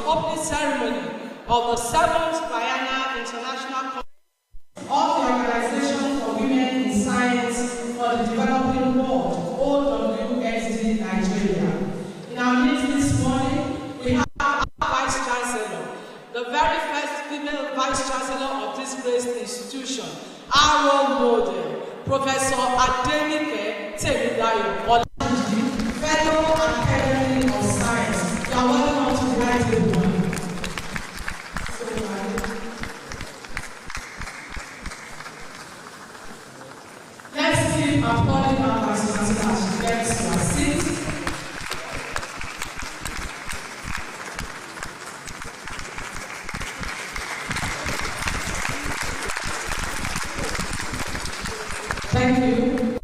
opening ceremony of the 7th Biennial International Conference of the Organization for Women in Science for the Developing World, OSWD Nigeria. In our meeting this morning, we have our Vice Chancellor, the very first female Vice Chancellor of this great institution, our role model, Professor Adenike Temidayo, Fellow Academy of Science. You are welcome to the right table. Let's keep applauding our Vice Chancellor as she gets to her seat. Thank you.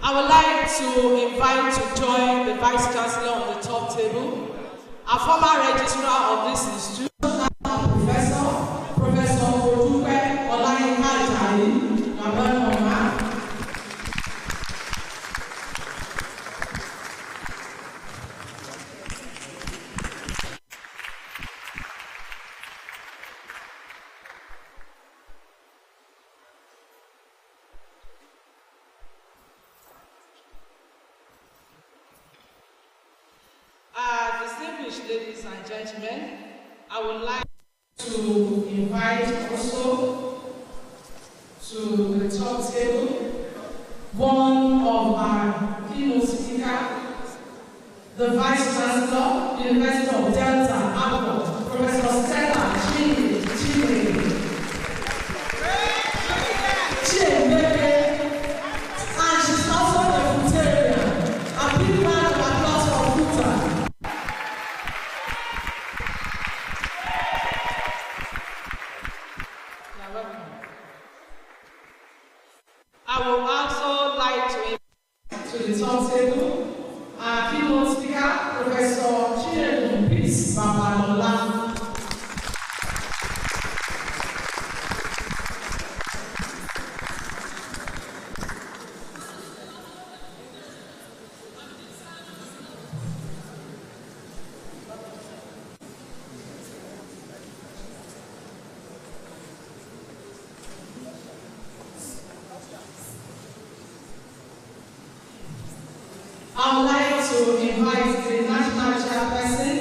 I would like to invite to join the Vice Chancellor on the top table, our former registrar of this institution, Professor Odupe Olayinka Ajayi. You are welcome, ma'am. Distinguished ladies and gentlemen, I would like to invite also to the top table one of our keynote speakers, the Vice Chancellor, University of Delta, Abuja, Professor Stella Chimere. And she's also a Futarian. A big round of applause for Futa. I would also like to invite to the top table our keynote speaker, Professor Chinedu Peace Babalola. I would like to invite the National Chairperson,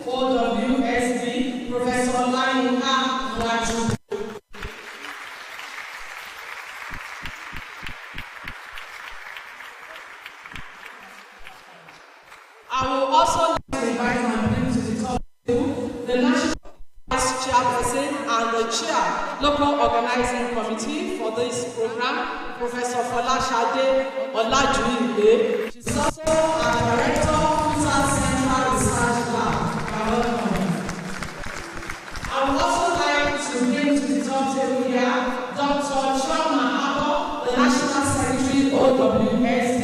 OSWD, Professor Olayinka Ajayi. I will also like to invite and bring to the top table the National Vice Chairperson and the Chair, Local Organizing Committee for this program, Professor Folashade Olajuwide. She's also our Director of Futa Central Research Lab. Welcome. I would also like to bring to the top table here Dr. Chioma Abo, the National Secretary OSWD.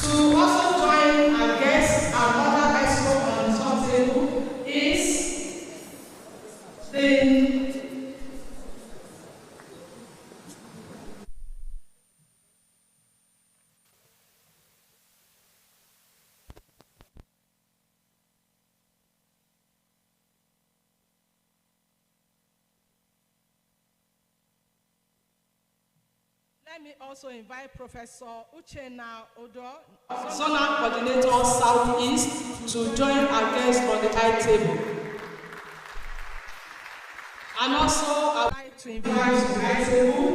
To also join our guests, our other expert on the top table is the Let me also invite Professor Uchenna Odo, Zonal Coordinator Southeast, to join our guests on the high table. And also, I would like to invite to the high table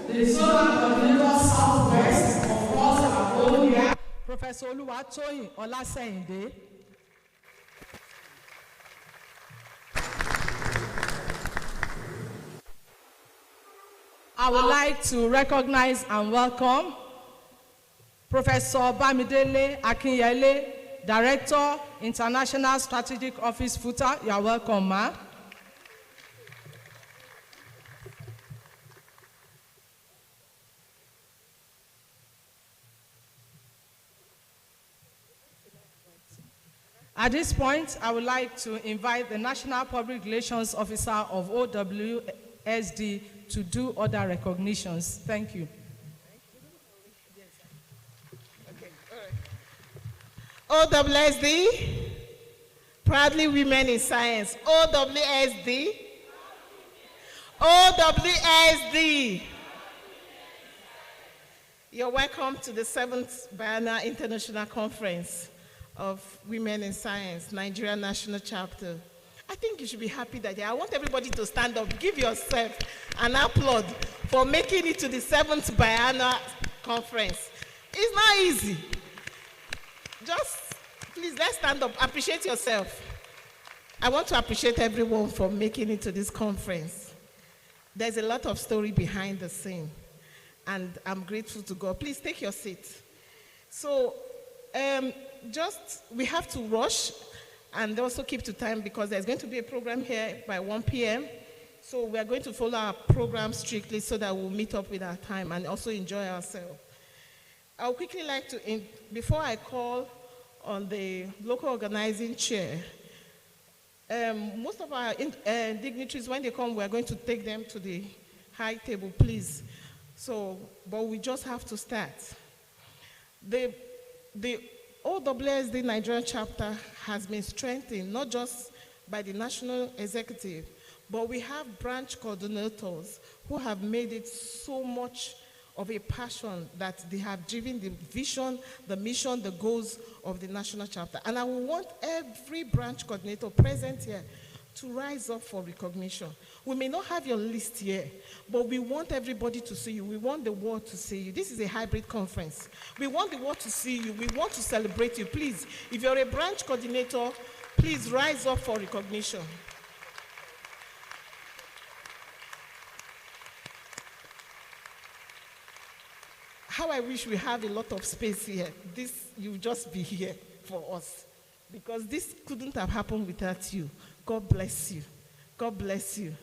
the Zonal Coordinator Southwest, of course, our own here, Professor Oluwatoyin Olaseyinde. I would like to recognize and welcome Professor Bamidele Akinyele, Director, International Strategic Office, Futa. You are welcome, ma. At this point, I would like to invite the National Public Relations Officer of OSWD to do other recognitions. Thank you. OSWD, proudly women in science. OSWD, OSWD. You're welcome to the 7th Biennial International Conference of Women in Science, Nigeria National Chapter. I think you should be happy that I want everybody to stand up. Give yourself an applaud for making it to the 7th Biennial Conference. It's not easy. Just, please, let's stand up. Appreciate yourself. I want to appreciate everyone for making it to this conference. There's a lot of story behind the scene, and I'm grateful to God. Please take your seat. So, we have to rush and also keep to time because there's going to be a program here by 1 p.m. So we are going to follow our program strictly so that we'll meet up with our time and also enjoy ourselves. I would quickly like to, before I call on the local organizing chair, most of our dignitaries, when they come, we are going to take them to the high table, please. So, but we just have to start. The OSWD Nigerian chapter has been strengthened, not just by the national executive, but we have branch coordinators who have made it so much of a passion that they have driven the vision, the mission, the goals of the national chapter. And I want every branch coordinator present here to rise up for recognition. We may not have your list here, but we want everybody to see you. We want the world to see you. This is a hybrid conference. We want the world to see you. We want to celebrate you. Please, if you're a branch coordinator, please rise up for recognition. How I wish we have a lot of space here. You'll just be here for us. Because this couldn't have happened without you. God bless you. God bless you.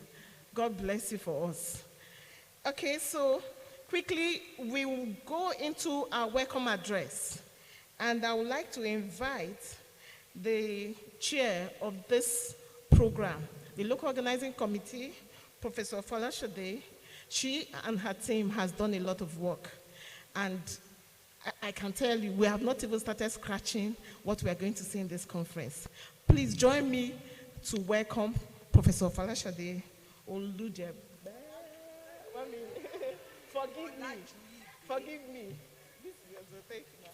God bless you for us. Okay, so quickly, we will go into our welcome address. And I would like to invite the chair of this program, the local organizing committee, Professor Falashade. She and her team has done a lot of work. And I can tell you, we have not even started scratching what we are going to see in this conference. Please join me to welcome Professor Falashade Oluje. Forgive me. Forgive me. This is your thank you.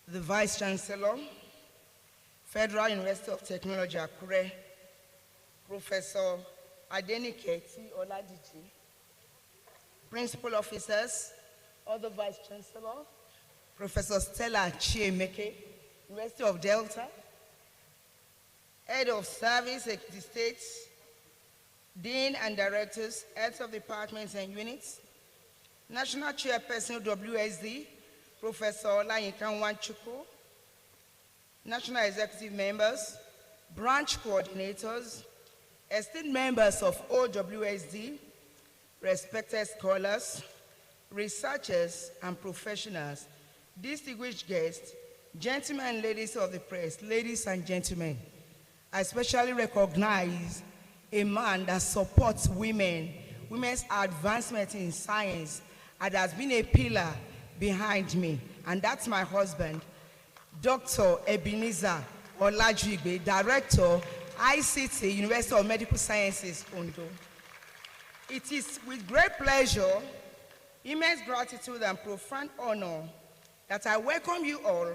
The Vice Chancellor, Federal University of Technology, Akure, Professor Adenike T. Oladici, Principal Officers, other Vice Chancellor, Professor Stella Chiemeke, University of Delta, Head of Service, Ekiti State, Dean and Directors, Heads of Departments and Units, National Chairperson WSD, Professor Olayinka Nwanchukwu, National Executive Members, Branch Coordinators, esteemed members of OSWD, respected scholars, researchers, and professionals, distinguished guests, gentlemen and ladies of the press, ladies and gentlemen, I especially recognize a man that supports women's advancement in science, and has been a pillar behind me, and that's my husband, Dr. Ebenezer Olajigbe, Director, ICT, University of Medical Sciences, Ondo. It is with great pleasure, immense gratitude, and profound honor that I welcome you all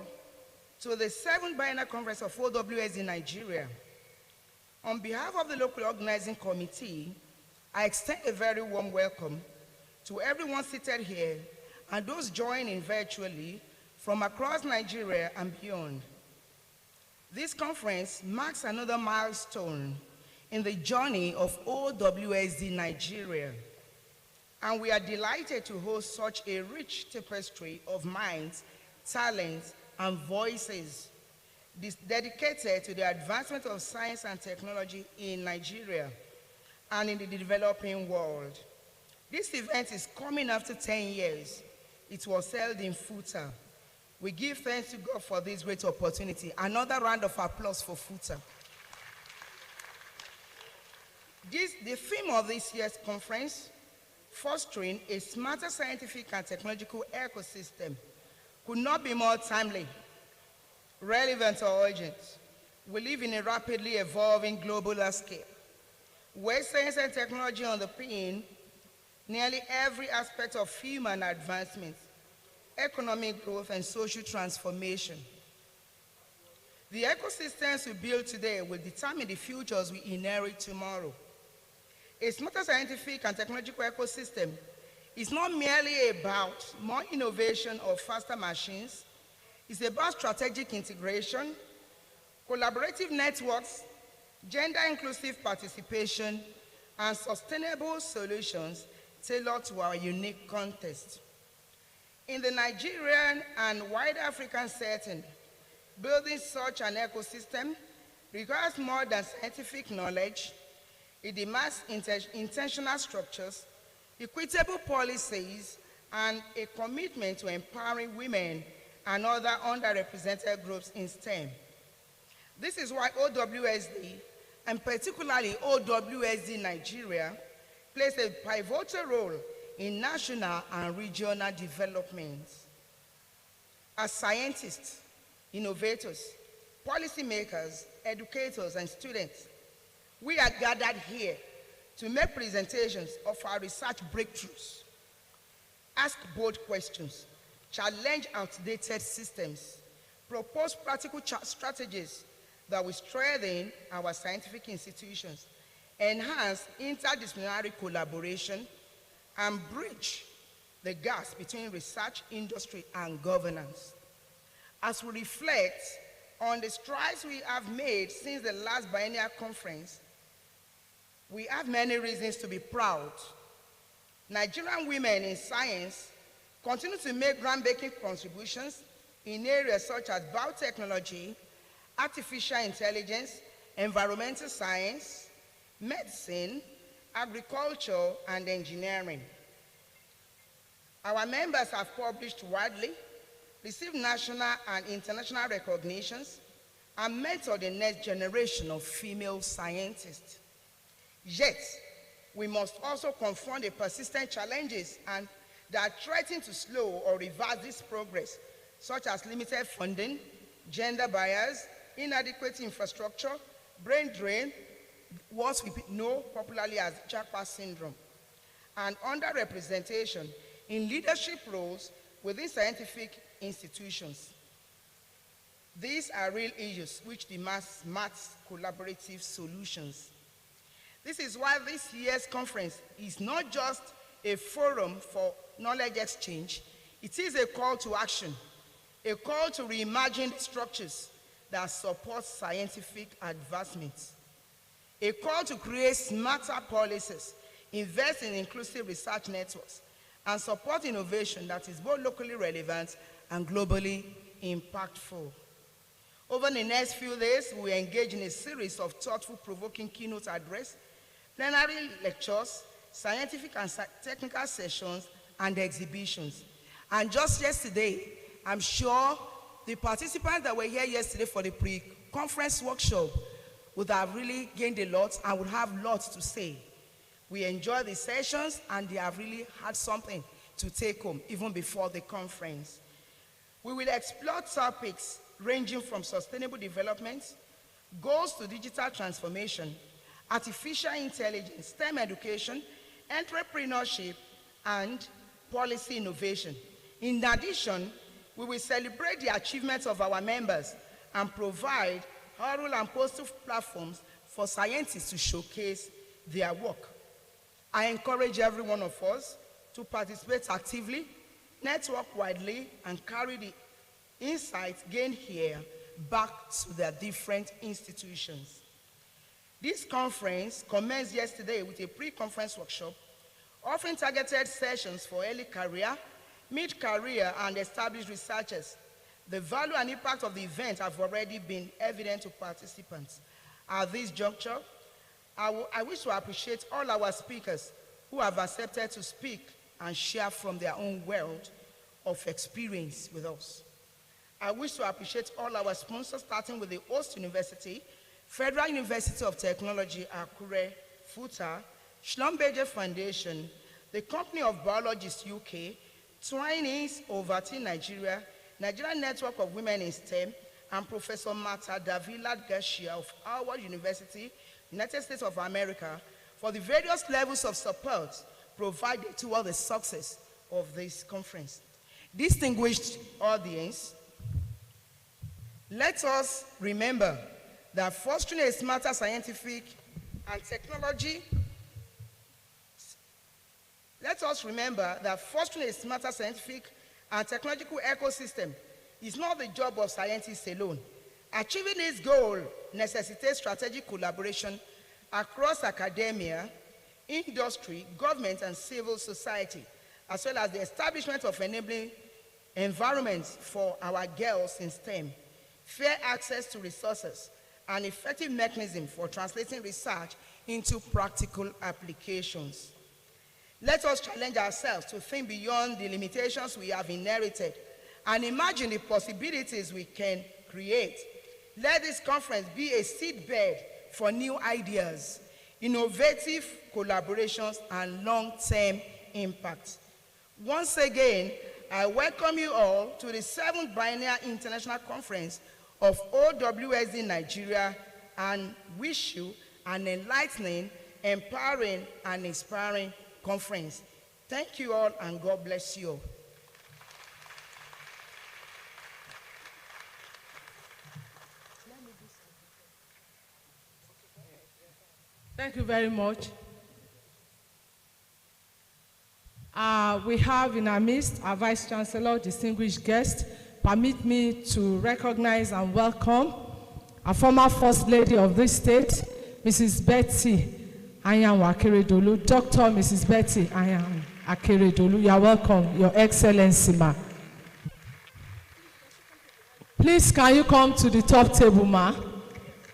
to the 7th Biennial Conference of OSWD in Nigeria. On behalf of the local organizing committee, I extend a very warm welcome to everyone seated here and those joining virtually from across Nigeria and beyond. This conference marks another milestone in the journey of OSWD Nigeria, and we are delighted to host such a rich tapestry of minds, talents, and voices dedicated to the advancement of science and technology in Nigeria and in the developing world. This event is coming after 10 years. It was held in Futa. We give thanks to God for this great opportunity. Another round of applause for Futa. The theme of this year's conference fostering a smarter scientific and technological ecosystem could not be more timely, relevant, or urgent. We live in a rapidly evolving global landscape where science and technology underpin nearly every aspect of human advancement, economic growth, and social transformation. The ecosystems we build today will determine the futures we inherit tomorrow. A smarter scientific and technological ecosystem is not merely about more innovation or faster machines. It's about strategic integration, collaborative networks, gender-inclusive participation, and sustainable solutions tailored to our unique context. In the Nigerian and wider African setting, building such an ecosystem requires more than scientific knowledge. It demands intentional structures, equitable policies, and a commitment to empowering women and other underrepresented groups in STEM. This is why OSWD, and particularly OSWD Nigeria, plays a pivotal role in national and regional development. As scientists, innovators, policymakers, educators, and students, we are gathered here to make presentations of our research breakthroughs, ask bold questions, challenge outdated systems, propose practical strategies that will strengthen our scientific institutions, enhance interdisciplinary collaboration, and bridge the gaps between research, industry, and governance. As we reflect on the strides we have made since the last Biennial conference, we have many reasons to be proud. Nigerian women in science continue to make groundbreaking contributions in areas such as biotechnology, artificial intelligence, environmental science, medicine, agriculture, and engineering. Our members have published widely, received national and international recognitions, and mentored the next generation of female scientists. Yet, we must also confront the persistent challenges that threaten to slow or reverse this progress, such as limited funding, gender bias, inadequate infrastructure, brain drain, what we know popularly as Jackpot syndrome, and underrepresentation in leadership roles within scientific institutions. These are real issues which demand smart collaborative solutions. This is why this year's conference is not just a forum for knowledge exchange, it is a call to action, a call to reimagine structures that support scientific advancements, a call to create smarter policies, invest in inclusive research networks, and support innovation that is both locally relevant and globally impactful. Over the next few days, we will engage in a series of thoughtful, provoking keynote address, plenary lectures, scientific and technical sessions, and exhibitions. And just yesterday, I'm sure the participants that were here yesterday for the pre-conference workshop would have really gained a lot and would have lots to say. We enjoyed the sessions and they have really had something to take home even before the conference. We will explore topics ranging from sustainable development, goals to digital transformation, artificial intelligence, STEM education, entrepreneurship, and policy innovation. In addition, we will celebrate the achievements of our members and provide oral and poster platforms for scientists to showcase their work. I encourage every one of us to participate actively, network widely, and carry the insights gained here back to their different institutions. This conference commenced yesterday with a pre-conference workshop, offering targeted sessions for early career, mid-career, and established researchers. The value and impact of the event have already been evident to participants. At this juncture, I wish to appreciate all our speakers who have accepted to speak and share from their own world of experience with us. I wish to appreciate all our sponsors, starting with the host university, Federal University of Technology, Akure, FUTA, Schlumberger Foundation, the Company of Biologists UK, Twinings OSWD Nigeria, Nigerian Network of Women in STEM, and Professor Marta Davila Garcia of Howard University, United States of America, for the various levels of support provided toward the success of this conference. Distinguished audience, let us remember that fostering a smarter scientific and technology technological ecosystem is not the job of scientists alone. Achieving this goal necessitates strategic collaboration across academia, industry, government, and civil society, as well as the establishment of enabling environments for our girls in STEM, fair access to resources, and effective mechanism for translating research into practical applications. Let us challenge ourselves to think beyond the limitations we have inherited and imagine the possibilities we can create. Let this conference be a seedbed for new ideas, innovative collaborations, and long-term impact. Once again, I welcome you all to the 7th Biennial International Conference of OSWD Nigeria and wish you an enlightening, empowering, and inspiring conference. Thank you all, and God bless you all. Thank you very much. We have in our midst our Vice Chancellor, distinguished guest. Permit me to recognize and welcome our former First Lady of this state, Mrs. Betty Anyanwu Akeredolu. Dr. Mrs. Betty Anyanwu Akeredolu, you are welcome, Your Excellency, ma. Please, can you come to the top table, ma?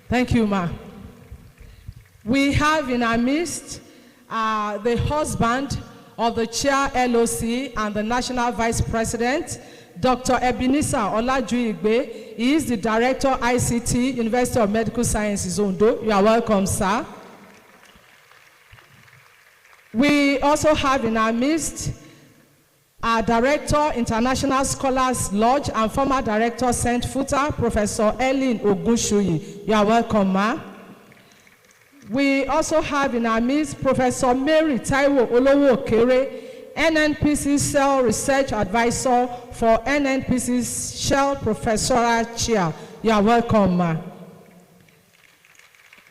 Thank you, ma. We have in our midst the husband of the Chair LOC and the National Vice President, Dr. Ebenezer Olajuigbe. He is the Director, ICT, University of Medical Sciences, Ondo. You are welcome, sir. We also have in our midst our Director, International Scholars Lodge, and former Director, St. Futa, Professor Ellen Ogunshuyi. You are welcome, ma. We also have in our midst Professor Mary Taiwo Olowo-Okere, NNPC Cell Research Advisor for NNPC's Shell Professorial Chair. You are welcome, ma.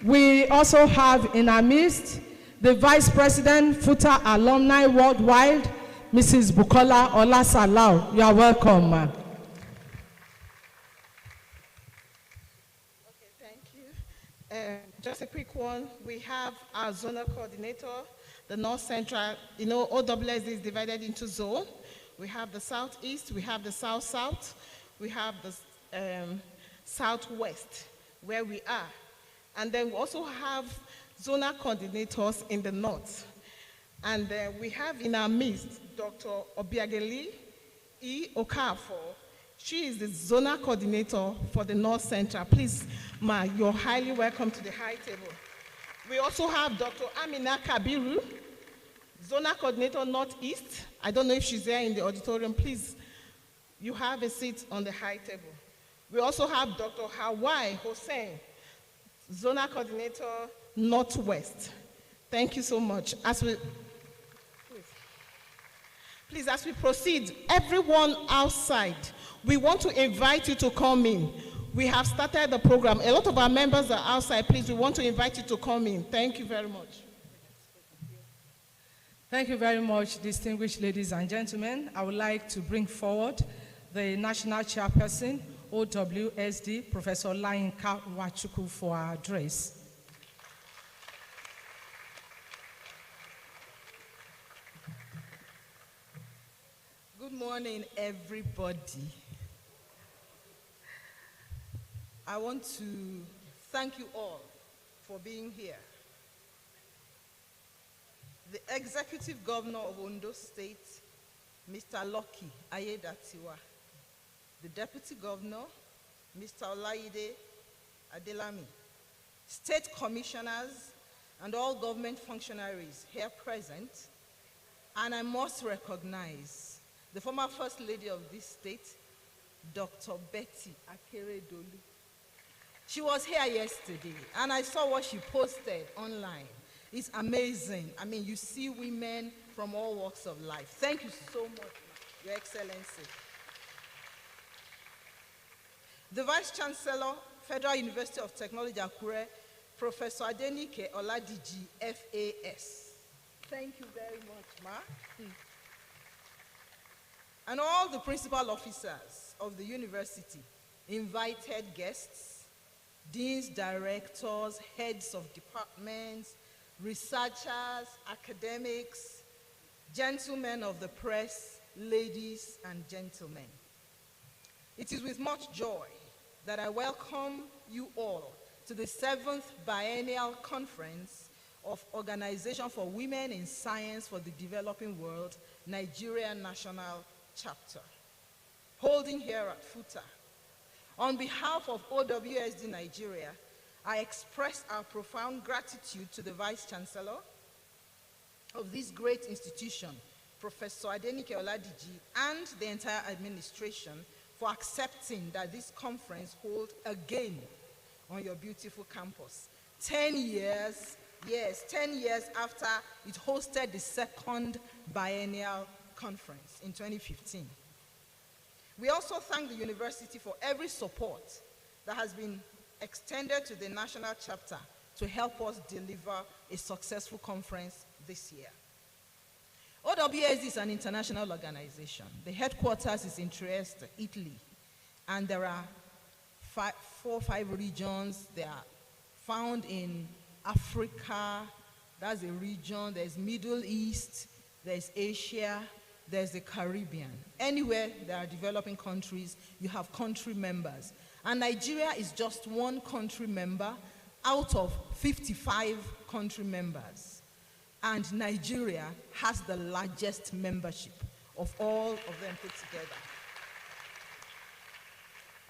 We also have in our midst the Vice President, FUTA Alumni Worldwide, Mrs. Bukola Olasalau. You are welcome, ma. Okay, thank you. Just a quick one. We have our zonal coordinator, the North Central. You know, OSWD is divided into zone. We have the Southeast, we have the South-South, we have the Southwest, where we are. And then we also have zonal coordinators in the North. And we have in our midst Dr. Obiageli E. Okafor. She is the zonal coordinator for the North Central. Please, ma, you're highly welcome to the high table. We also have Dr. Amina Kabiru, zonal coordinator Northeast. I don't know if she's there in the auditorium. Please, you have a seat on the high table. We also have Dr. Hawaii Hossein, zonal coordinator Northwest. Thank you so much. Please, as we proceed, everyone outside, we want to invite you to come in. We have started the program. A lot of our members are outside. Please, we want to invite you to come in. Thank you very much. Thank you very much, distinguished ladies and gentlemen. I would like to bring forward the National Chairperson, OSWD, Professor Layinka Nwachukwu, for our address. Good morning, everybody. I want to thank you all for being here. The Executive Governor of Ondo State, Mr. Lucky Ayedatiwa, the Deputy Governor, Mr. Olaide Adelami, State Commissioners, and all government functionaries here present, And I must recognize the former First Lady of this state, Dr. Betty Akeredolu. She was here yesterday, and I saw what she posted online. It's amazing. I mean, you see women from all walks of life. Thank you so much, Your Excellency. The Vice Chancellor, Federal University of Technology, Akure, Professor Adenike Oladiji, FAS. Thank you very much, Ma. And all the principal officers of the university, invited guests, deans, directors, heads of departments, researchers, academics, gentlemen of the press, ladies and gentlemen. It is with much joy that I welcome you all to the 7th Biennial Conference of Organization for Women in Science for the Developing World, Nigeria National Chapter, holding here at FUTA. On behalf of OSWD Nigeria, I express our profound gratitude to the Vice Chancellor of this great institution, Professor Adenike Oladiji, and the entire administration for accepting that this conference hold again on your beautiful campus. 10 years, yes, 10 years after it hosted the second biennial conference in 2015. We also thank the university for every support that has been extended to the national chapter to help us deliver a successful conference this year. OSWD is an international organization. The headquarters is in Trieste, Italy, and there are 4 or 5 regions. They are found in Africa, that's a region. There's Middle East, there's Asia, there's the Caribbean. Anywhere there are developing countries, you have country members. And Nigeria is just one country member out of 55 country members. And Nigeria has the largest membership of all of them put together.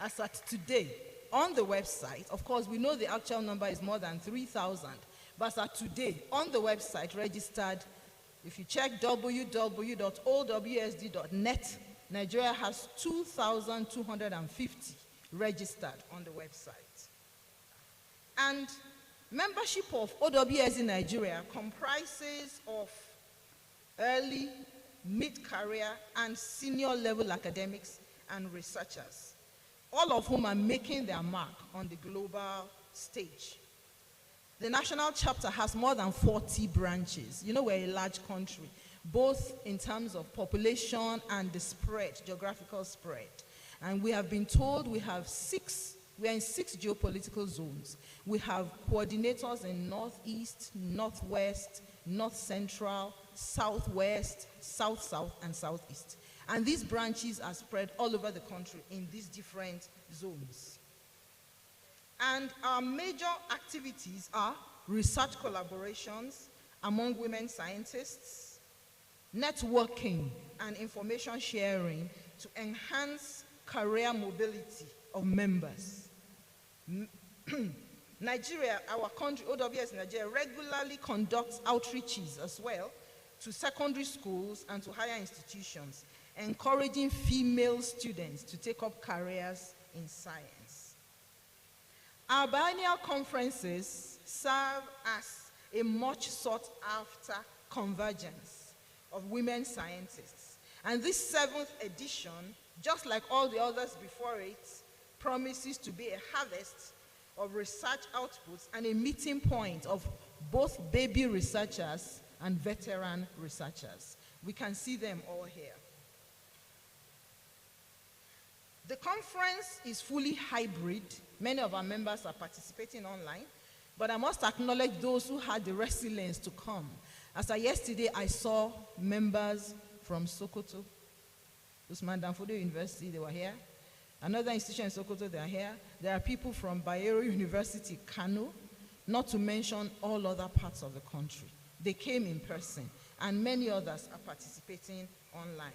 As at today, on the website, of course, we know the actual number is more than 3,000, but as at today, on the website registered, if you check www.owsd.net, Nigeria has 2,250 registered on the website. And membership of OSWD in Nigeria comprises of early, mid-career, and senior level academics and researchers, all of whom are making their mark on the global stage. The national chapter has more than 40 branches. You know, we're a large country, both in terms of population and the spread, geographical spread. And we have been told we are in 6 geopolitical zones. We have coordinators in Northeast, Northwest, North Central, Southwest, South-South, and Southeast. And these branches are spread all over the country in these different zones. And our major activities are research collaborations among women scientists, networking and information sharing to enhance career mobility of members. Nigeria, our country, OSWD Nigeria, regularly conducts outreaches as well to secondary schools and to higher institutions, encouraging female students to take up careers in science. Our biennial conferences serve as a much sought after convergence of women scientists. And this 7th edition, just like all the others before it, promises to be a harvest of research outputs and a meeting point of both baby researchers and veteran researchers. We can see them all here. The conference is fully hybrid. Many of our members are participating online, but I must acknowledge those who had the resilience to come. As of yesterday, I saw members from Sokoto, Usman Danfodio University, they were here. Another institution in Sokoto, they are here. There are people from Bayero University, Kano, not to mention all other parts of the country. They came in person, and many others are participating online.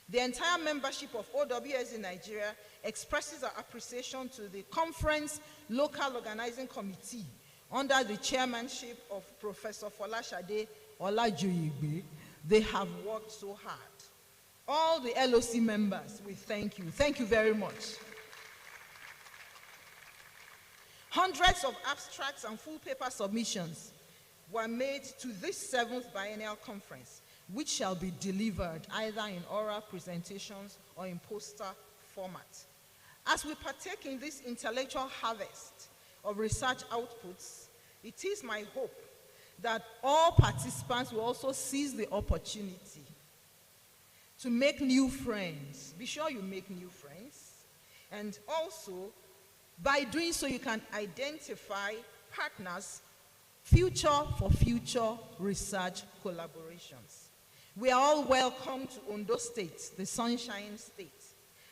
The entire membership of OSWD in Nigeria expresses our appreciation to the conference local organizing committee under the chairmanship of Professor Folashade Olajoyegbe, They have worked so hard. All the LOC members, we thank you. Thank you very much. Hundreds of abstracts and full paper submissions were made to this 7th Biennial Conference, which shall be delivered either in oral presentations or in poster format. As we partake in this intellectual harvest of research outputs, it is my hope that all participants will also seize the opportunity to make new friends. Be sure you make new friends. And also, by doing so, you can identify partners for future research collaborations. We are all welcome to Ondo State, the Sunshine State.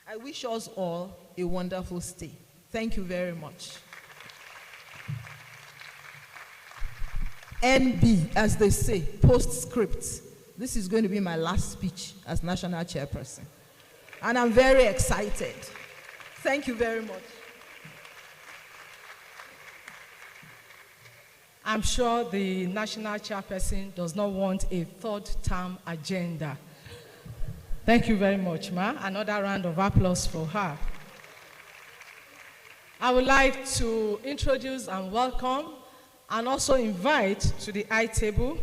I wish us all a wonderful stay. Thank you very much. NB, as they say, postscript. This is going to be my last speech as national chairperson. And I'm very excited. Thank you very much. I'm sure the national chairperson does not want a third-term agenda. Thank you very much, Ma. Another round of applause for her. I would like to introduce and welcome and also invite to the high table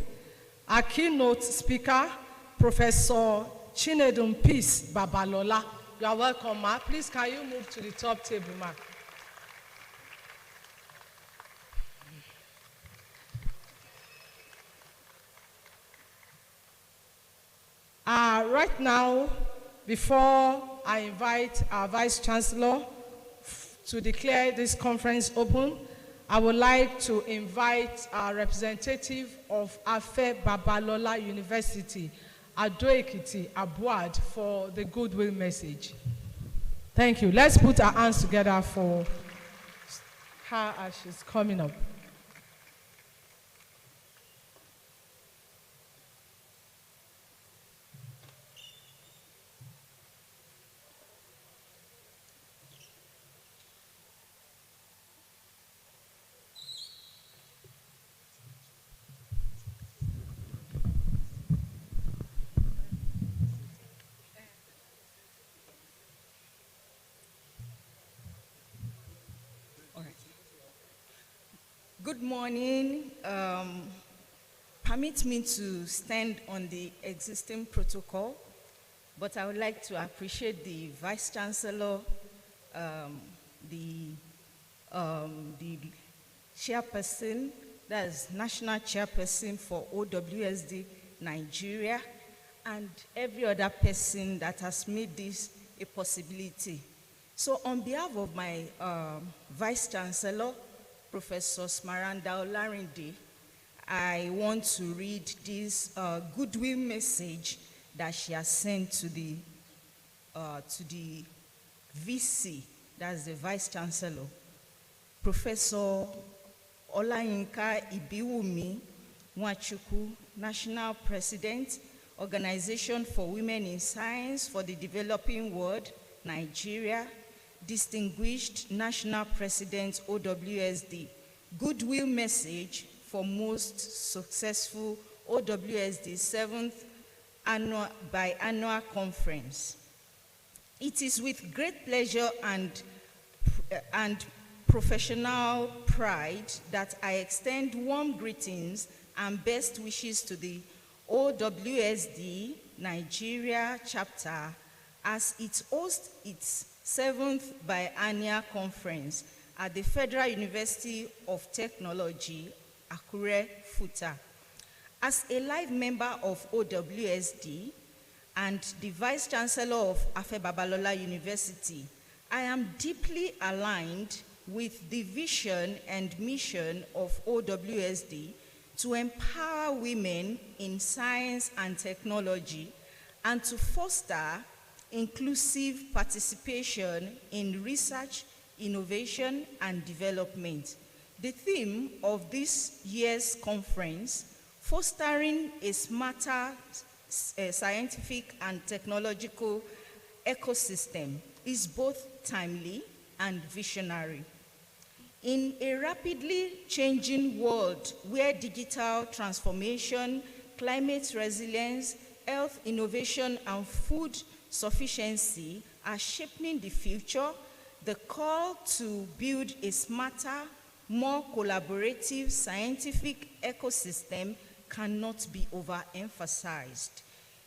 our keynote speaker, Professor Chinedum Peace Babalola. You are welcome, Ma. Please, can you move to the top table, Ma? Right now, before I invite our Vice Chancellor to declare this conference open, I would like to invite our representative of Afe Babalola University, Ado Ekiti, Abuad, for the goodwill message. Thank you. Let's put our hands together for her as she's coming up. Good morning. Permit me to stand on the existing protocol, but I would like to appreciate the Vice Chancellor, the chairperson, that's National Chairperson for OSWD Nigeria, and every other person that has made this a possibility. So on behalf of my Vice Chancellor, Professor Smaranda Olarinde, I want to read this goodwill message that she has sent to the VC, that's the Vice Chancellor. Professor Olayinka Ibiwumi Nwachukwu, National President, Organization for Women in Science for the Developing World, Nigeria, Distinguished National President, OSWD, goodwill message for most successful OSWD 7th biannual conference. It is with great pleasure and professional pride that I extend warm greetings and best wishes to the OSWD Nigeria chapter as it hosts its 7th biannual conference at the Federal University of Technology, Akure, Futa. As a live member of OSWD and the Vice Chancellor of Afe Babalola University, I am deeply aligned with the vision and mission of OSWD to empower women in science and technology and to foster inclusive participation in research, innovation, and development. The theme of this year's conference, fostering a smarter scientific and technological ecosystem, is both timely and visionary. In a rapidly changing world where digital transformation, climate resilience, health innovation and food sufficiency are shaping the future, the call to build a smarter, more collaborative scientific ecosystem cannot be overemphasized.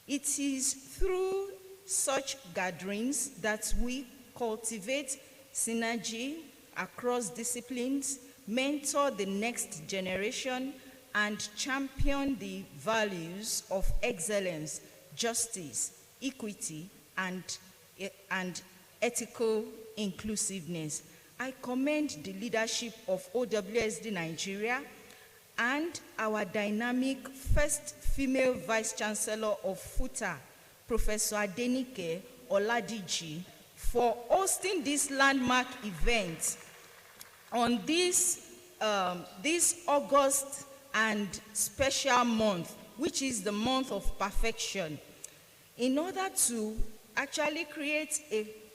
It is through such gatherings that we cultivate synergy across disciplines, mentor the next generation, and champion the values of excellence, justice, equity, and ethical inclusiveness. I commend the leadership of OWSD Nigeria and our dynamic first female Vice Chancellor of FUTA, Professor Adenike Oladiji, for hosting this landmark event on this August and special month, which is the month of perfection, in order to actually create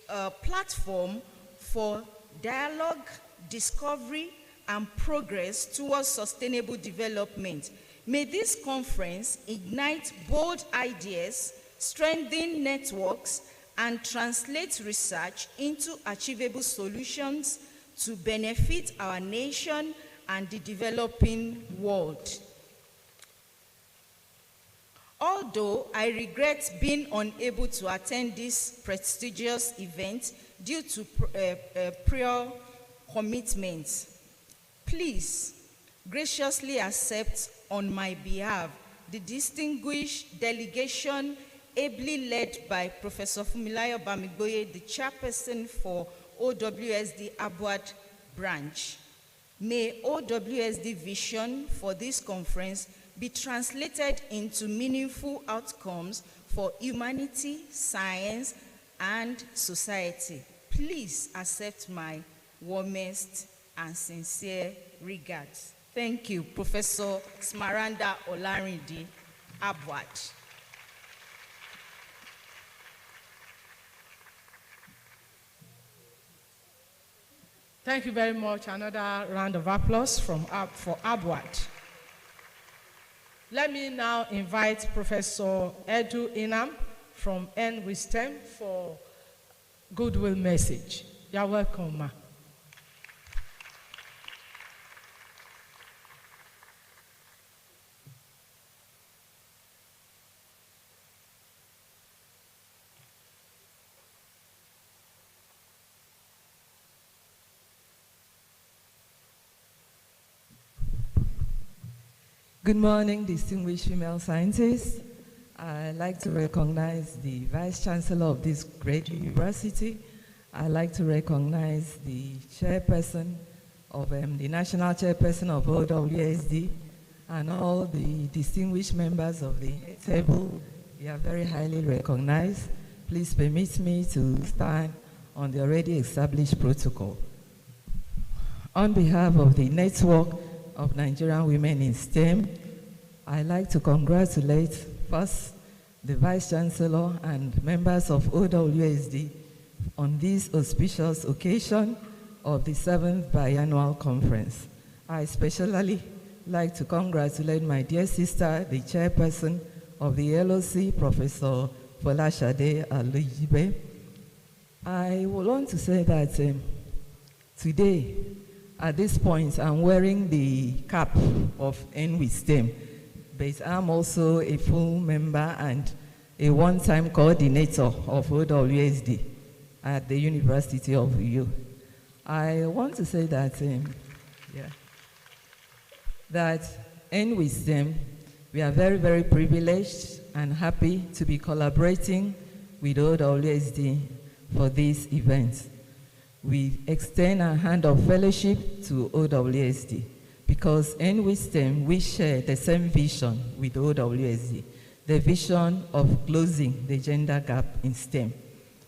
a platform for dialogue, discovery, and progress towards sustainable development. May this conference ignite bold ideas, strengthen networks, and translate research into achievable solutions to benefit our nation and the developing world. Although I regret being unable to attend this prestigious event due to prior commitments, please graciously accept on my behalf the distinguished delegation ably led by Professor Fumilayo Bamigboye, the chairperson for OWSD Abuad branch. May OWSD vision for this conference be translated into meaningful outcomes for humanity, science, and society. Please accept my warmest and sincere regards. Thank you, Professor Smaranda Olarinde Abuad. Thank you very much. Another round of applause for Abuad. Let me now invite Professor Edu Inam from NWISTEM for goodwill message. You're welcome, ma. Good morning, distinguished female scientists. I'd like to recognize the Vice Chancellor of this great university. I'd like to recognize the chairperson of the national chairperson of OWSD and all the distinguished members of the table. You are very highly recognized. Please permit me to stand on the already established protocol. On behalf of the network of Nigerian women in STEM, I'd like to congratulate first the Vice Chancellor and members of OWSD on this auspicious occasion of the 7th Biennial Conference. I especially like to congratulate my dear sister, the chairperson of the LOC, Professor Folashade Aloyibe. I would want to say that today, at this point, I'm wearing the cap of NWISTEM, but I'm also a full member and a one-time coordinator of OWSD at the University of UU. I want to say that, that NWISTEM, we are very, very privileged and happy to be collaborating with OWSD for this event. We extend our hand of fellowship to OWSD because NWISTEM, we share the same vision with OWSD, the vision of closing the gender gap in STEM.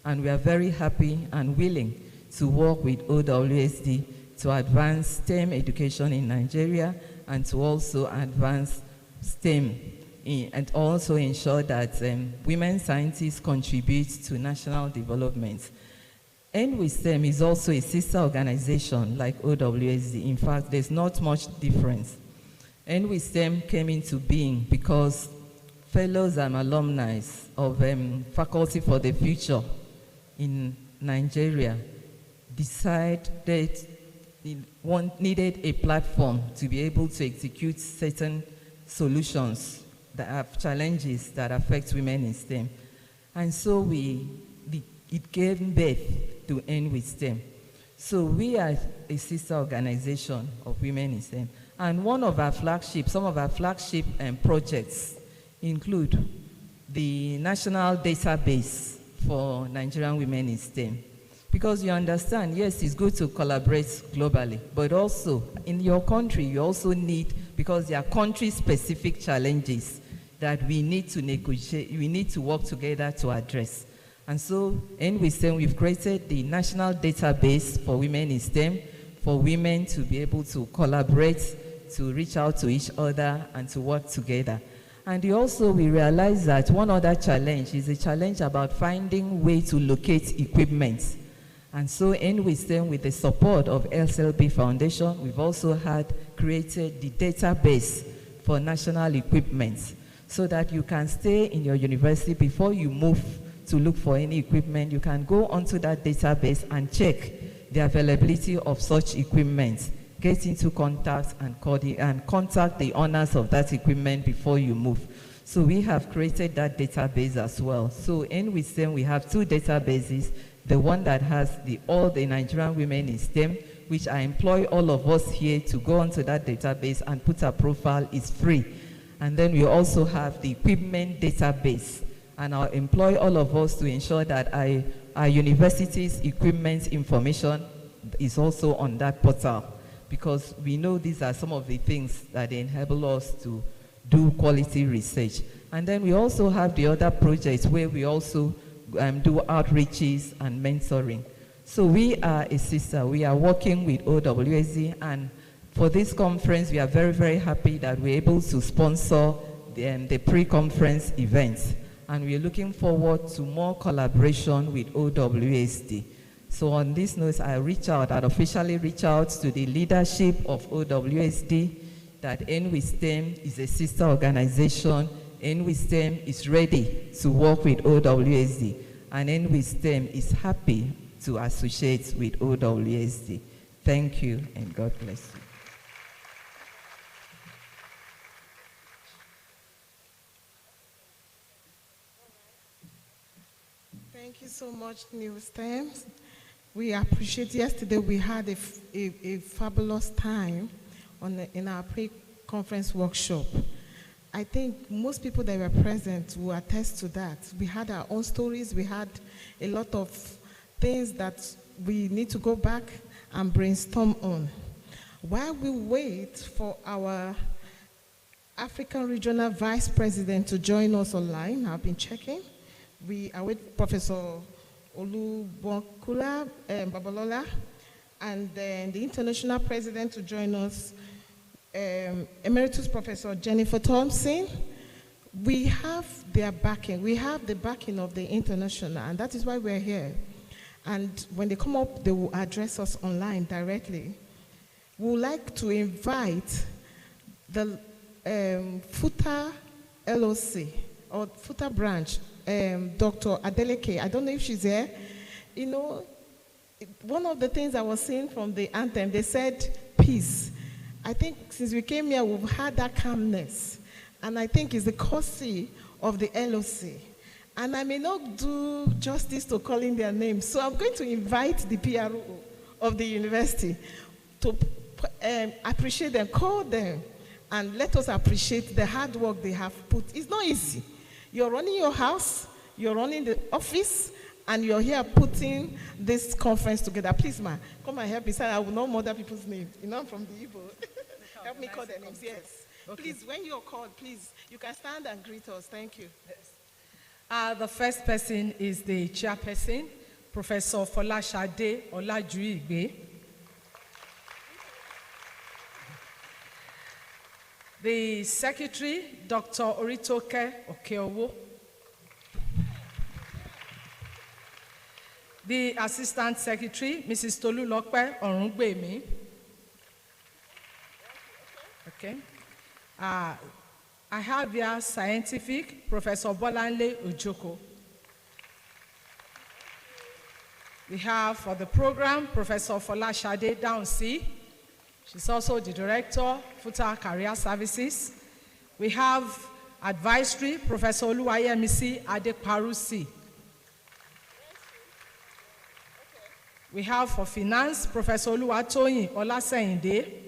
And we are very happy and willing to work with OWSD to advance STEM education in Nigeria and to also advance STEM and also ensure that women scientists contribute to national development. NWISTEM is also a sister organization like OWSD. In fact, there's not much difference. NWISTEM came into being because fellows and alumni of Faculty for the Future in Nigeria decided it needed a platform to be able to execute certain solutions that have challenges that affect women in STEM. And so it gave birth to End with STEM. So we are a sister organization of women in STEM. And some of our flagship projects include the National Database for Nigerian Women in STEM. Because you understand, yes, it's good to collaborate globally, but also in your country, you also need, because there are country-specific challenges that we need to negotiate, we need to work together to address. And so, in with STEM, we've created the National Database for Women in STEM, for women to be able to collaborate, to reach out to each other, and to work together. And we realized that one other challenge is a challenge about finding way to locate equipment. And so, in with STEM, with the support of LSLB Foundation, we've also created the database for national equipment, so that you can stay in your university before you move to look for any equipment. You can go onto that database and check the availability of such equipment, get into contact and contact the owners of that equipment before you move. So we have created that database as well. So in with STEM, we have two databases. The one that has all the Nigerian women in STEM, which I employ all of us here to go onto that database and put our profile, is free. And then we also have the equipment database, and I'll employ all of us to ensure that our university's equipment information is also on that portal, because we know these are some of the things that enable us to do quality research. And then we also have the other projects where we also do outreaches and mentoring. So we are a sister. We are working with OSWD, and for this conference, we are very, very happy that we're able to sponsor the pre-conference events. And we're looking forward to more collaboration with OSWD. So on this note, I'd officially reach out to the leadership of OSWD that End with STEM is a sister organization. End with STEM is ready to work with OSWD. And End with STEM is happy to associate with OSWD. Thank you, and God bless you. Thank you so much, New STEM. We appreciate. Yesterday we had a fabulous time in our pre-conference workshop. I think most people that were present will attest to that. We had our own stories. We had a lot of things that we need to go back and brainstorm on. While we wait for our African Regional Vice President to join us online, I've been checking. We await Professor Olubonkula Babalola, and then the International President to join us, Emeritus Professor Jennifer Thompson. We have their backing. We have the backing of the international, and that is why we're here. And when they come up, they will address us online directly. We would like to invite the FUTA LOC, or FUTA branch, Dr. Adeleke. I don't know if she's here. You know, one of the things I was seeing from the anthem, they said peace. I think since we came here, we've had that calmness. And I think it's the courtesy of the LOC. And I may not do justice to calling their names. So I'm going to invite the PRO of the university to appreciate them, call them, and let us appreciate the hard work they have put. It's not easy. You're running your house, you're running the office, and you're here putting this conference together. Please, ma, come and help me. Sorry, I will not murder people's names. You know, I'm from the Igbo. Help me call their names, yes. Okay. Please, when you're called, please, you can stand and greet us. Thank you. Yes. The first person is the chairperson, Professor Folashade Olajuigbe. The secretary, Dr. Oritoke Okeowo. The assistant secretary, Mrs. Tolulope Orungbemi. Okay. I have here scientific, Professor Bolanle Ojoko. We have for the program, Professor Folashade Downsi. She's also the director, Futa Career Services. We have advisory, Professor Oluwayemisi Adeparusi. We have for finance, Professor Oluwatoyin Olaseyinde.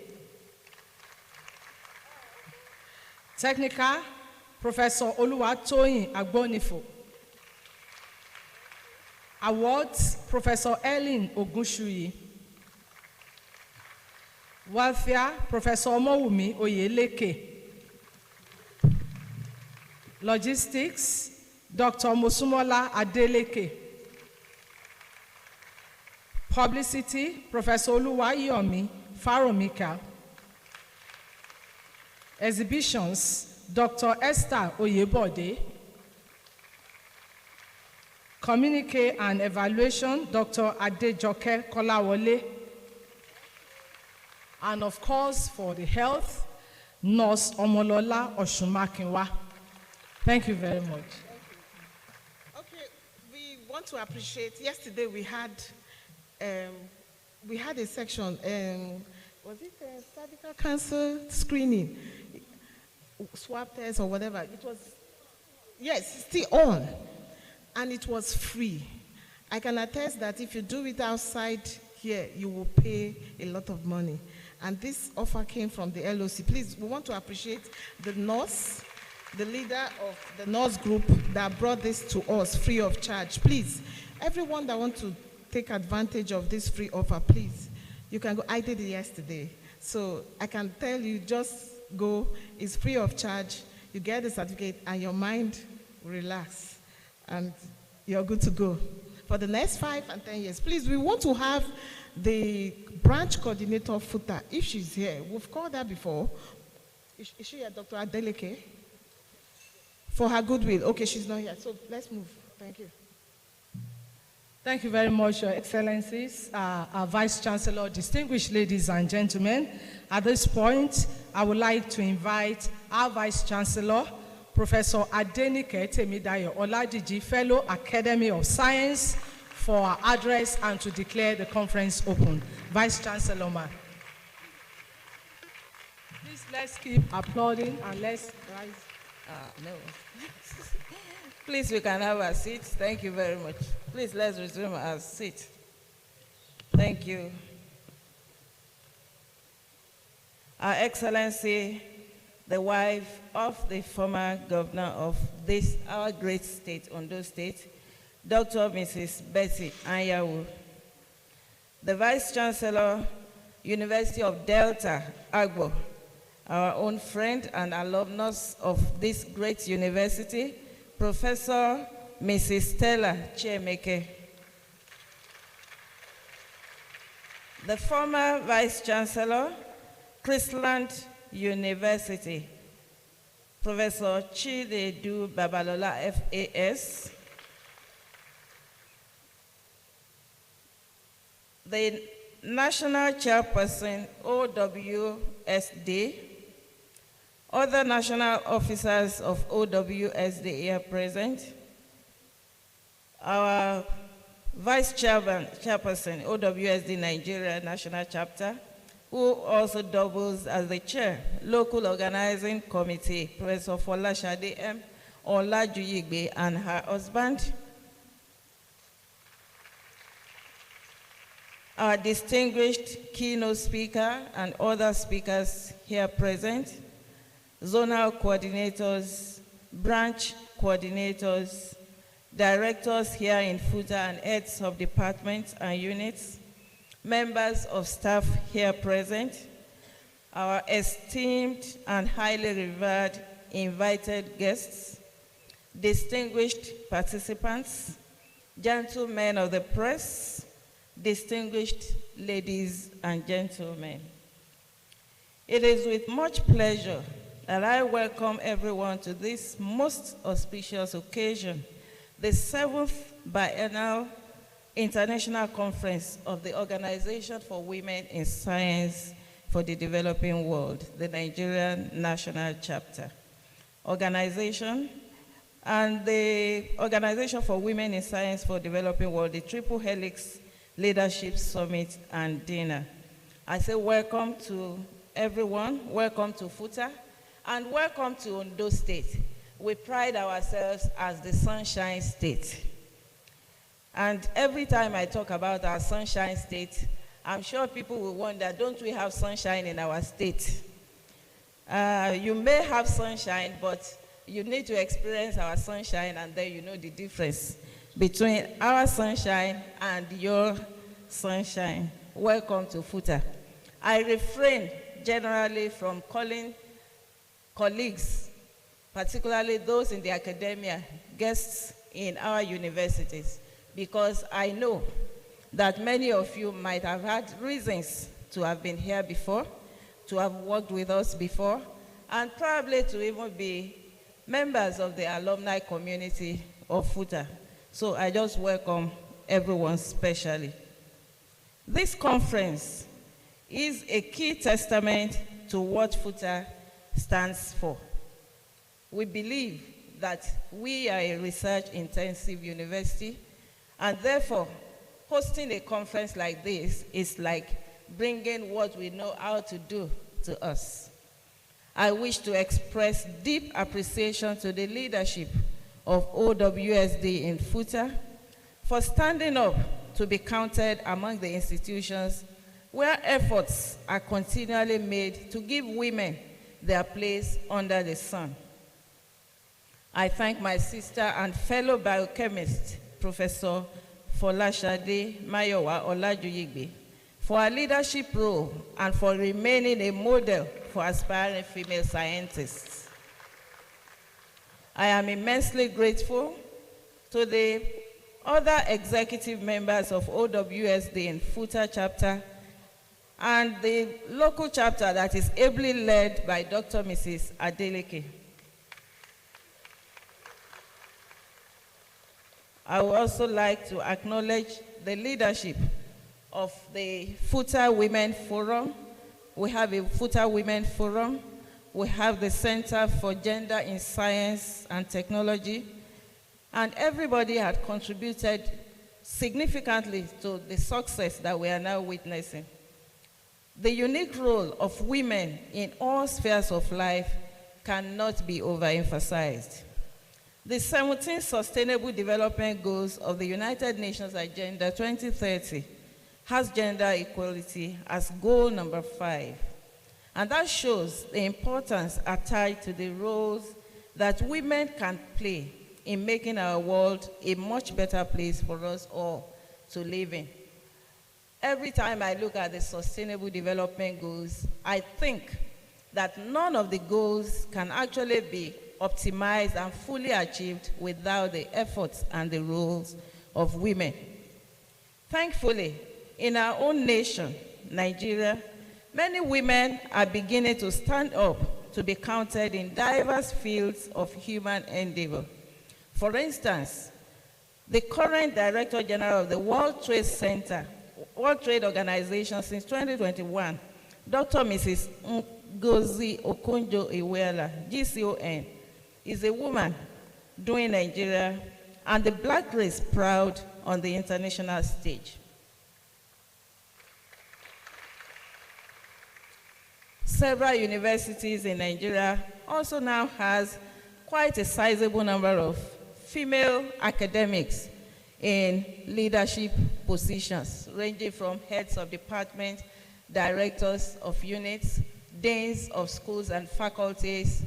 Technical, Professor Oluwatoyin Agbonifo. Awards, Professor Ellen Ogunshuyi. Welfare, Professor Omowumi Oyeleke. Logistics, Dr. Mosumola Adeleke. Publicity, Professor Oluwayomi Faromika. Exhibitions, Dr. Esther Oyebode. Communique and Evaluation, Dr. Adejoke Kolawole. And of course, for the health, Nurse Omolola Oshumakinwa. Thank you very much. Okay, we want to appreciate, yesterday we had a section, was it cervical cancer screening, swab test or whatever. It was, yes, still on, and it was free. I can attest that if you do it outside here, you will pay a lot of money. And this offer came from the LOC. Please, we want to appreciate the nurse, the leader of the nurse group that brought this to us free of charge. Please, everyone that wants to take advantage of this free offer, please, you can go. I did it yesterday. So I can tell you, just go. It's free of charge. You get the certificate and your mind will relax. And you're good to go. For the next 5 and 10 years, please, we want to have the branch coordinator Futa, if she's here. We've called her before. Is she here, Dr. Adeleke? For her goodwill. Okay, she's not here. So let's move. Thank you. Thank you very much, Your Excellencies, our Vice Chancellor, distinguished ladies and gentlemen. At this point, I would like to invite our Vice Chancellor, Professor Adenike Temidayo Oladiji, Fellow Academy of Science, for our address and to declare the conference open. Vice Chancellor, ma'am. Please, let's keep applauding and let's rise. No. Please, we can have our seats. Thank you very much. Please, let's resume our seat. Thank you. Our Excellency, the wife of the former governor of this, our great state, Ondo State, Dr. Mrs. Betty Anyawu, the Vice Chancellor, University of Delta, Agbo, our own friend and alumnus of this great university, Professor Mrs. Stella Chiemeke, the former Vice Chancellor, Christland University, Professor Chinedu Babalola, FAS, the National Chairperson, OWSD, other national officers of OWSD here present, our Vice Chairperson, OWSD Nigeria National Chapter, who also doubles as the chair, Local Organizing Committee, Professor Folashade M. Olajuyigbe and her husband, our distinguished keynote speaker and other speakers here present, zonal coordinators, branch coordinators, directors here in Futa and heads of departments and units, members of staff here present, our esteemed and highly revered invited guests, distinguished participants, gentlemen of the press, distinguished ladies and gentlemen. It is with much pleasure that I welcome everyone to this most auspicious occasion, the 7th Biennial International Conference of the Organization for Women in Science for the Developing World, the Nigerian National Chapter. organization, and the Organization for Women in Science for Developing World, the Triple Helix Leadership Summit and Dinner. I say welcome to everyone, welcome to FUTA, and welcome to Ondo State. We pride ourselves as the Sunshine State. And every time I talk about our Sunshine State, I'm sure people will wonder, don't we have sunshine in our state? You may have sunshine, but you need to experience our sunshine, and then you know the difference between our sunshine and your sunshine. Welcome to FUTA. I refrain generally from calling colleagues, particularly those in the academia, guests in our universities, because I know that many of you might have had reasons to have been here before, to have worked with us before, and probably to even be members of the alumni community of FUTA. So I just welcome everyone specially. This conference is a key testament to what FUTA stands for. We believe that we are a research-intensive university, and therefore, hosting a conference like this is like bringing what we know how to do to us. I wish to express deep appreciation to the leadership of OSWD in FUTA for standing up to be counted among the institutions where efforts are continually made to give women their place under the sun. I thank my sister and fellow biochemist, Professor Folashade Mayowa Olajuyigbe, for her leadership role and for remaining a model for aspiring female scientists. I am immensely grateful to the other executive members of OSWD in FUTA chapter and the local chapter that is ably led by Dr. Mrs. Adeleke. I would also like to acknowledge the leadership of the FUTA Women Forum. We have a FUTA Women Forum. We have the Center for Gender in Science and Technology. And everybody had contributed significantly to the success that we are now witnessing. The unique role of women in all spheres of life cannot be overemphasized. The 17 Sustainable Development Goals of the United Nations Agenda 2030 has gender equality as goal number 5. And that shows the importance attached to the roles that women can play in making our world a much better place for us all to live in. Every time I look at the Sustainable Development Goals, I think that none of the goals can actually be optimized and fully achieved without the efforts and the roles of women. Thankfully, in our own nation, Nigeria, many women are beginning to stand up to be counted in diverse fields of human endeavor. For instance, the current Director General of the World Trade Organization since 2021, Dr. Mrs. Ngozi Okonjo-Iweala, GCON, is a woman doing Nigeria and the Black race proud on the international stage. Several universities in Nigeria also now has quite a sizable number of female academics in leadership positions, ranging from heads of department, directors of units, deans of schools and faculties,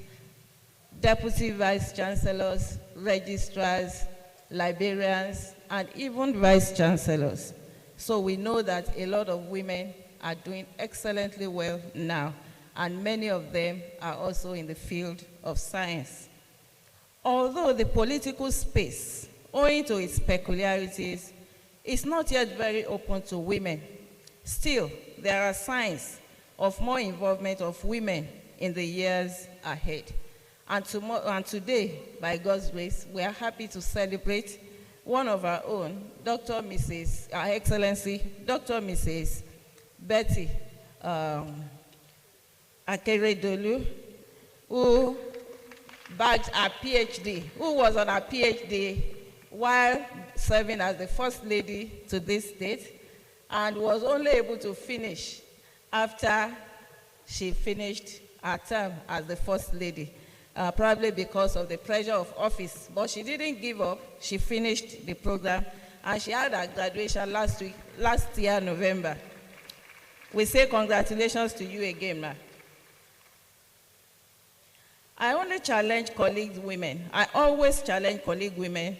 deputy vice chancellors, registrars, librarians, and even vice chancellors. So we know that a lot of women are doing excellently well now, and many of them are also in the field of science. Although the political space, owing to its peculiarities, is not yet very open to women, still there are signs of more involvement of women in the years ahead. And today, by God's grace, we are happy to celebrate one of our own, Our Excellency, Dr. Mrs. Betty Akeredolu, who bagged her PhD, who was on her PhD while serving as the first lady to this state, and was only able to finish after she finished her term as the first lady, probably because of the pressure of office. But she didn't give up. She finished the program, and she had her graduation last year, November. We say congratulations to you again, ma'am. I only challenge colleague women. I always challenge colleague women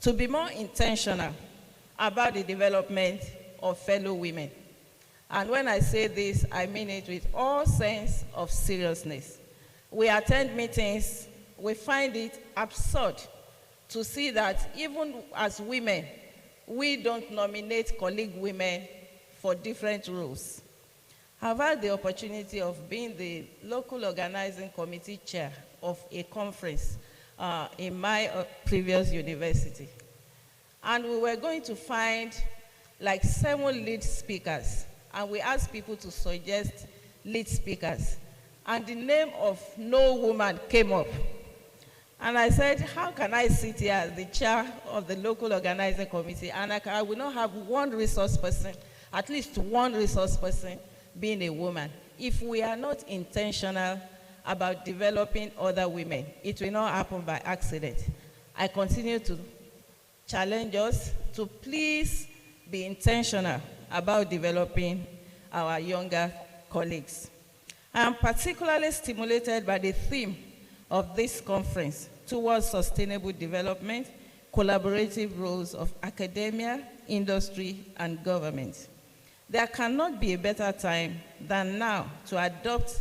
to be more intentional about the development of fellow women. And when I say this, I mean it with all sense of seriousness. We attend meetings, we find it absurd to see that even as women, we don't nominate colleague women for different roles. I've had the opportunity of being the local organizing committee chair of a conference in my previous university. And we were going to find like 7 lead speakers, and we asked people to suggest lead speakers. And the name of no woman came up. And I said, how can I sit here as the chair of the local organizing committee and I will not have one resource person, at least one resource person, being a woman? If we are not intentional about developing other women, it will not happen by accident. I continue to challenge us to please be intentional about developing our younger colleagues. I am particularly stimulated by the theme of this conference towards sustainable development, collaborative roles of academia, industry, and government. There cannot be a better time than now to adopt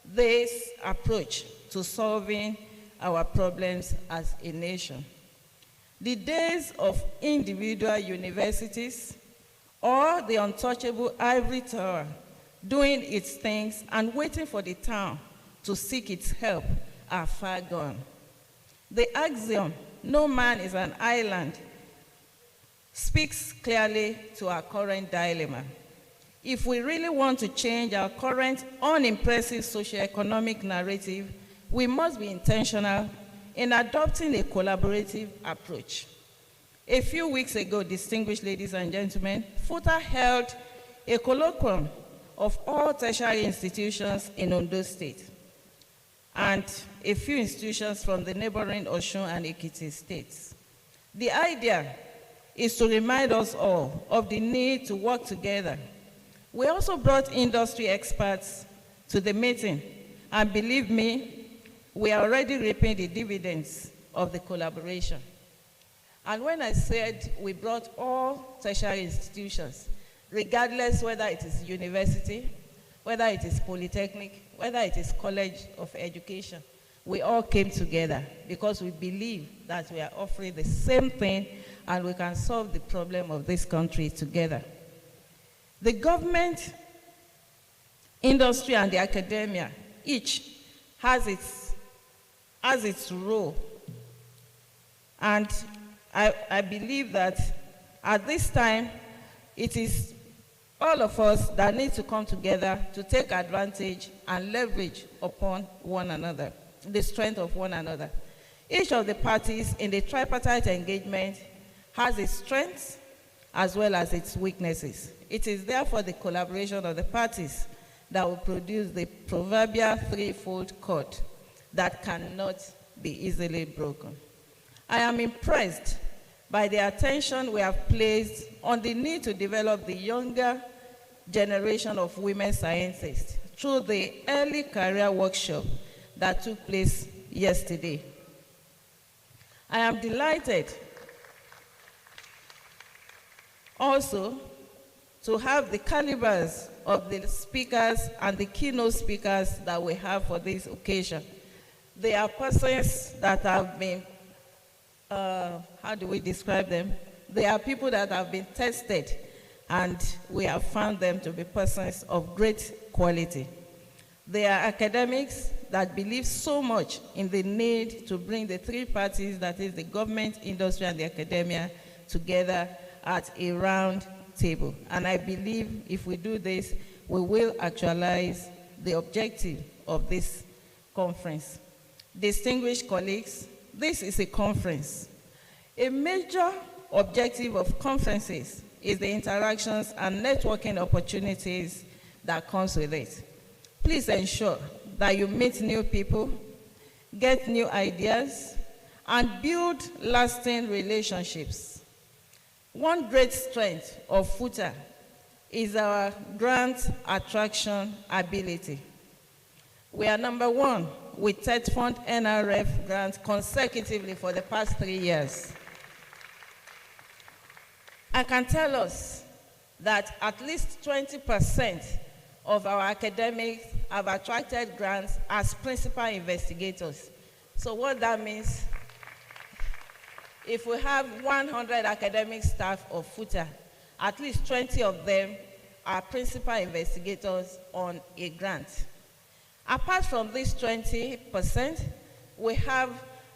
this approach to solving our problems as a nation. The days of individual universities or the untouchable ivory tower doing its things and waiting for the town to seek its help are far gone. The axiom, no man is an island, speaks clearly to our current dilemma. If we really want to change our current unimpressive socioeconomic narrative, we must be intentional in adopting a collaborative approach. A few weeks ago, distinguished ladies and gentlemen, FUTA held a colloquium of all tertiary institutions in Ondo State and a few institutions from the neighboring Osun and Ekiti states. The idea is to remind us all of the need to work together. We also brought industry experts to the meeting, and believe me, we are already reaping the dividends of the collaboration. And when I said we brought all tertiary institutions, regardless whether it is university, whether it is polytechnic, whether it is college of education, we all came together because we believe that we are offering the same thing and we can solve the problem of this country together. The government, industry, and the academia, each has its role. And I believe that at this time, it is all of us that need to come together to take advantage and leverage upon one another, the strength of one another. Each of the parties in the tripartite engagement has its strengths as well as its weaknesses. It is therefore the collaboration of the parties that will produce the proverbial threefold cord that cannot be easily broken. I am impressed by the attention we have placed on the need to develop the younger generation of women scientists through the early career workshop that took place yesterday. I am delighted also to have the calibers of the speakers and the keynote speakers that we have for this occasion. They are persons that have been, how do we describe them? They are people that have been tested, and we have found them to be persons of great quality. They are academics that believe so much in the need to bring the three parties, that is the government, industry, and the academia, together at a round table. And I believe if we do this, we will actualize the objective of this conference. distinguished colleagues, this is a conference. A major objective of conferences is the interactions and networking opportunities that comes with it. Please ensure that you meet new people, get new ideas, and build lasting relationships. One great strength of FUTA is our grant attraction ability. We are number one with TED Fund NRF grants consecutively for the past 3 years. I can tell us that at least 20% of our academics have attracted grants as principal investigators. So what that means, if we have 100 academic staff of FUTA, at least 20 of them are principal investigators on a grant. Apart from this 20%, we have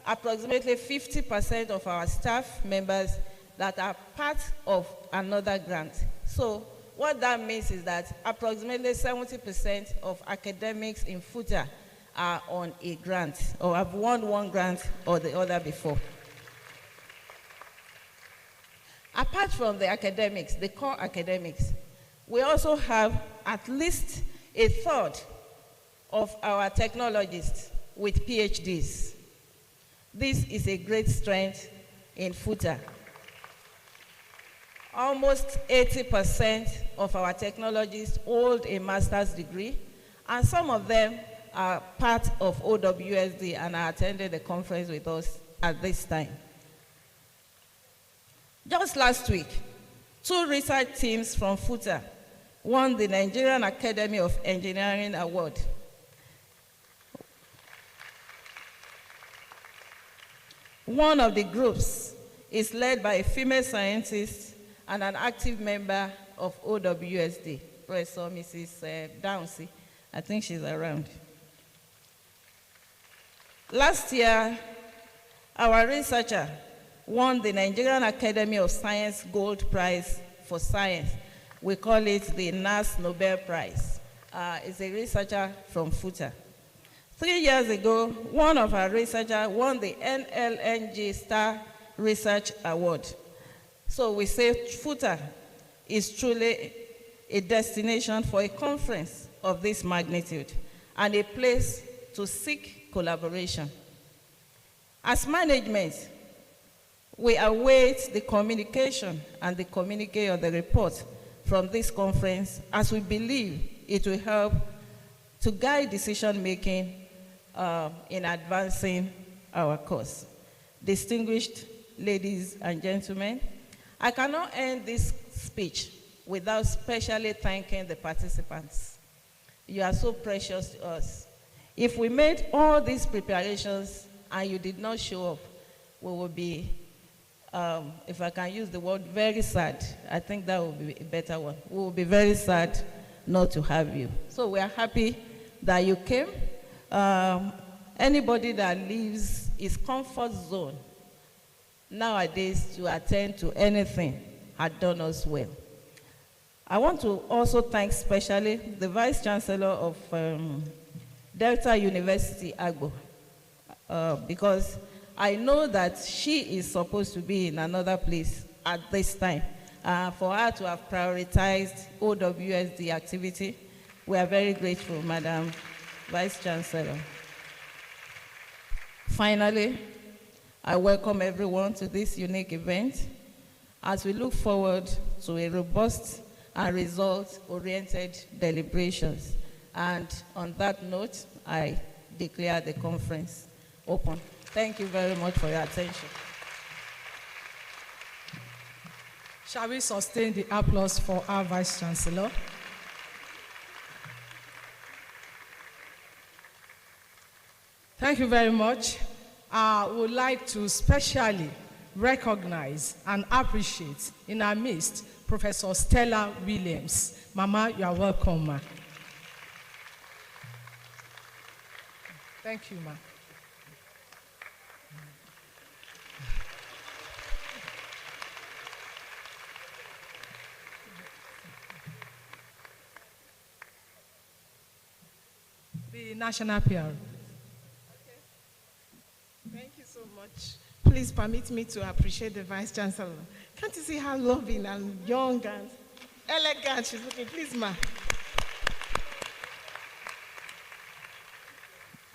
approximately 50% of our staff members that are part of another grant. So what that means is that approximately 70% of academics in FUTA are on a grant or have won one grant or the other before. Apart from the academics, the core academics, we also have at least a third of our technologists with PhDs. This is a great strength in FUTA. Almost 80% of our technologists hold a master's degree, and some of them are part of OSWD and are attending the conference with us at this time. Just last week, 2 research teams from FUTA won the Nigerian Academy of Engineering Award. One of the groups is led by a female scientist and an active member of OSWD, Professor Mrs. Downsy. I think she's around. Last year, our researcher won the Nigerian Academy of Science Gold Prize for Science. We call it the NAS Nobel Prize. It's a researcher from FUTA. 3 years ago, one of our researchers won the NLNG Star Research Award. So we say FUTA is truly a destination for a conference of this magnitude and a place to seek collaboration. As management, we await the communication and the communique of the report from this conference, as we believe it will help to guide decision-making in advancing our cause. Distinguished ladies and gentlemen, I cannot end this speech without specially thanking the participants. You are so precious to us. If we made all these preparations and you did not show up, we will be, if I can use the word, very sad. I think that would be a better one. We will be very sad not to have you. So we are happy that you came. Anybody that leaves his comfort zone nowadays to attend to anything had done us well. I want to also thank specially the Vice Chancellor of Delta University, Agbo, because I know that she is supposed to be in another place at this time. For her to have prioritized OSWD activity, we are very grateful, Madam Vice Chancellor. Finally, I welcome everyone to this unique event as we look forward to a robust and results-oriented deliberations. And on that note, I declare the conference open. Thank you very much for your attention. Shall we sustain the applause for our Vice Chancellor? Thank you very much. I would like to specially recognize and appreciate in our midst Professor Stella Williams. Mama, you are welcome, ma. Thank you, ma. The national PR. so much. Please permit me to appreciate the Vice Chancellor. Can't you see how loving and young and elegant she's looking? Please, ma.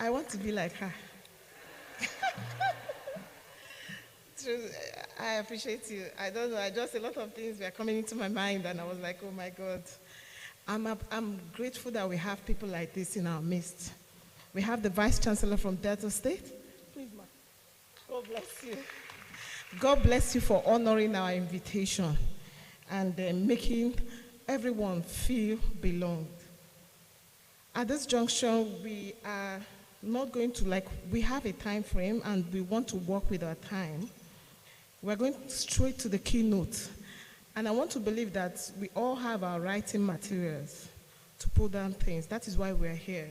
I want to be like her. I appreciate you. I don't know, a lot of things were coming into my mind, and I was like, oh my God. I'm grateful that we have people like this in our midst. We have the Vice Chancellor from Delta State. Please, ma. God bless you. God bless you for honoring our invitation and making everyone feel belonged. At this junction, we are not going to, we have a time frame and we want to work with our time. We're going straight to the keynote. And I want to believe that we all have our writing materials to put down things. That is why we're here.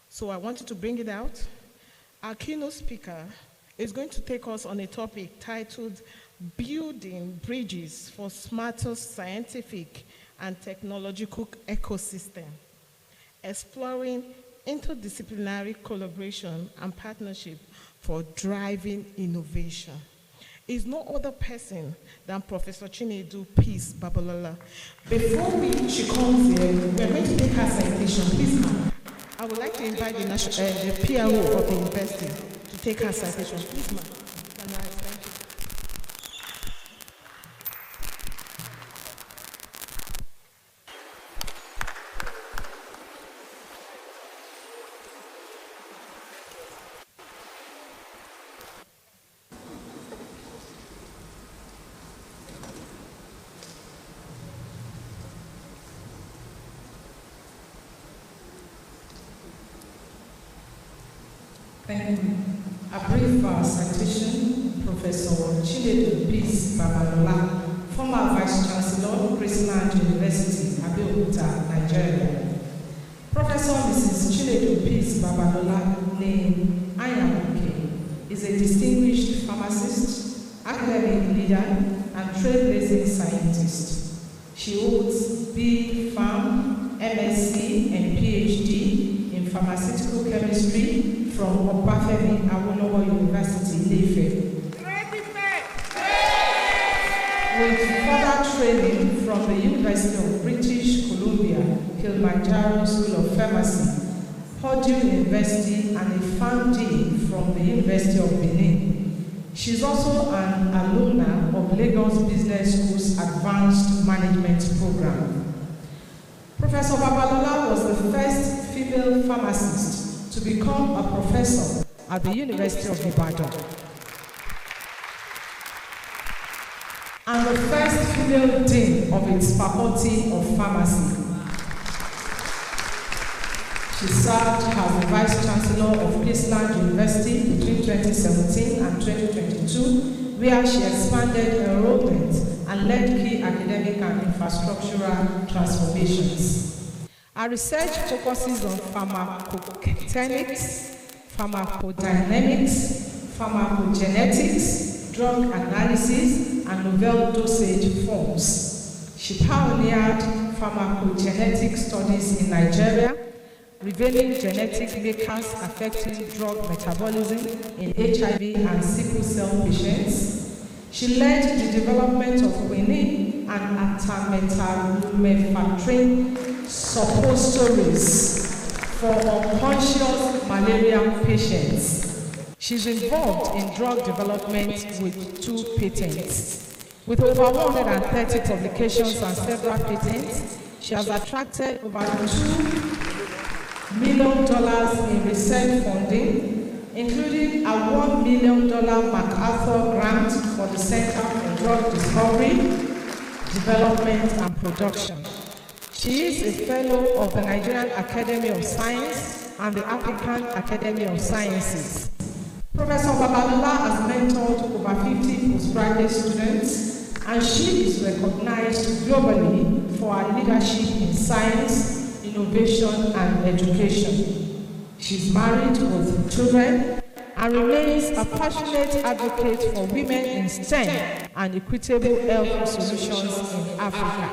So I wanted to bring it out. Our keynote speaker is going to take us on a topic titled Building Bridges for Smarter Scientific and Technological Ecosystem, exploring interdisciplinary collaboration and partnership for driving innovation. Is no other person than Professor Chinedu Peace Babalola. Before she comes here, we're going to take her citation. Please, ma'am. I would like to invite the PRO of the university to take her citation. Please, ma'am. Thank you. A brief citation, Professor Chinedu Peace Babalola, former Vice Chancellor, Chrisland University, Abeokuta, Nigeria. Professor Mrs. Chinedu Peace Babalola, name Ayamuke, is a distinguished pharmacist, academic leader, and trailblazing scientist. She holds B.Pharm, MSc, and PhD in pharmaceutical chemistry from Obafemi Awolowo University, Ife. With further training from the University of British Columbia, Kilimanjaro School of Pharmacy, Purdue University, and a PharmD from the University of Benin. She is also an alumna of Lagos Business School's Advanced Management Program. Professor Babalola was the first female pharmacist to become a professor at the University of Ibadan, and the first female dean of its Faculty of Pharmacy. She served as the Vice Chancellor of Chrisland University between 2017 and 2022, where she expanded enrollment and led key academic and infrastructural transformations. Our research focuses on pharmacokinetics, pharmacodynamics, pharmacogenetics, drug analysis, and novel dosage forms. She pioneered pharmacogenetic studies in Nigeria, revealing genetic makers affecting drug metabolism in HIV and sickle cell patients. She led the development of quinine and artemether-lumefantrine suppositories for unconscious malaria patients. She's involved in drug development with 2 patents. With over 130 publications and several patents, she has attracted over $2 million in research funding, including a $1 million MacArthur grant for the Center for Drug Discovery, Development and Production. She is a fellow of the Nigerian Academy of Science and the African Academy of Sciences. Professor Babalola has mentored over 50 postgraduate students, and she is recognized globally for her leadership in science, innovation, and education. She's married with children and remains a passionate advocate for women in STEM and equitable health solutions in Africa.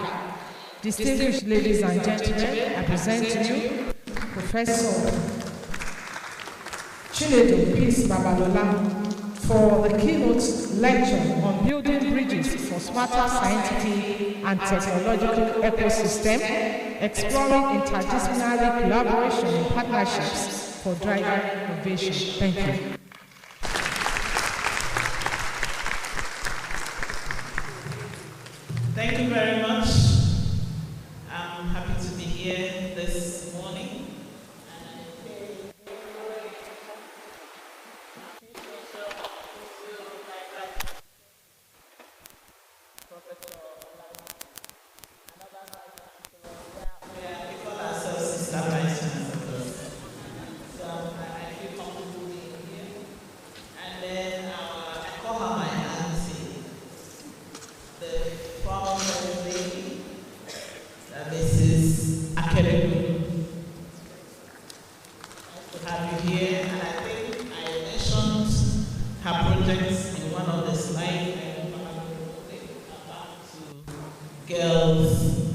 Distinguished ladies and gentlemen, I present to you Professor Chinedu Peace Babalola, for the keynote lecture on building bridges for smarter scientific and technological ecosystem, exploring interdisciplinary collaboration and partnerships for driving innovation. Thank you. Thank you very much. I'm happy to be here this morning. Girls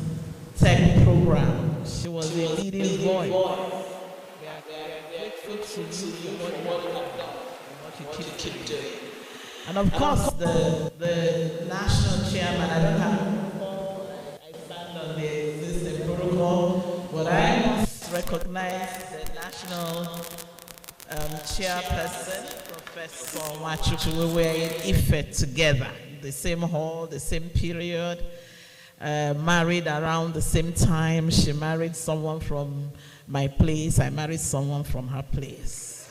Tech Program. She was a leading voice. We are grateful to you for what you have done and what you keep doing. And of course, the national chairman, I don't have to call, I stand on the existing protocol, but I must recognize the national chairperson, Professor Machuku. We were in Ife together, the same hall, the same period. Married around the same time. She married someone from my place. I married someone from her place.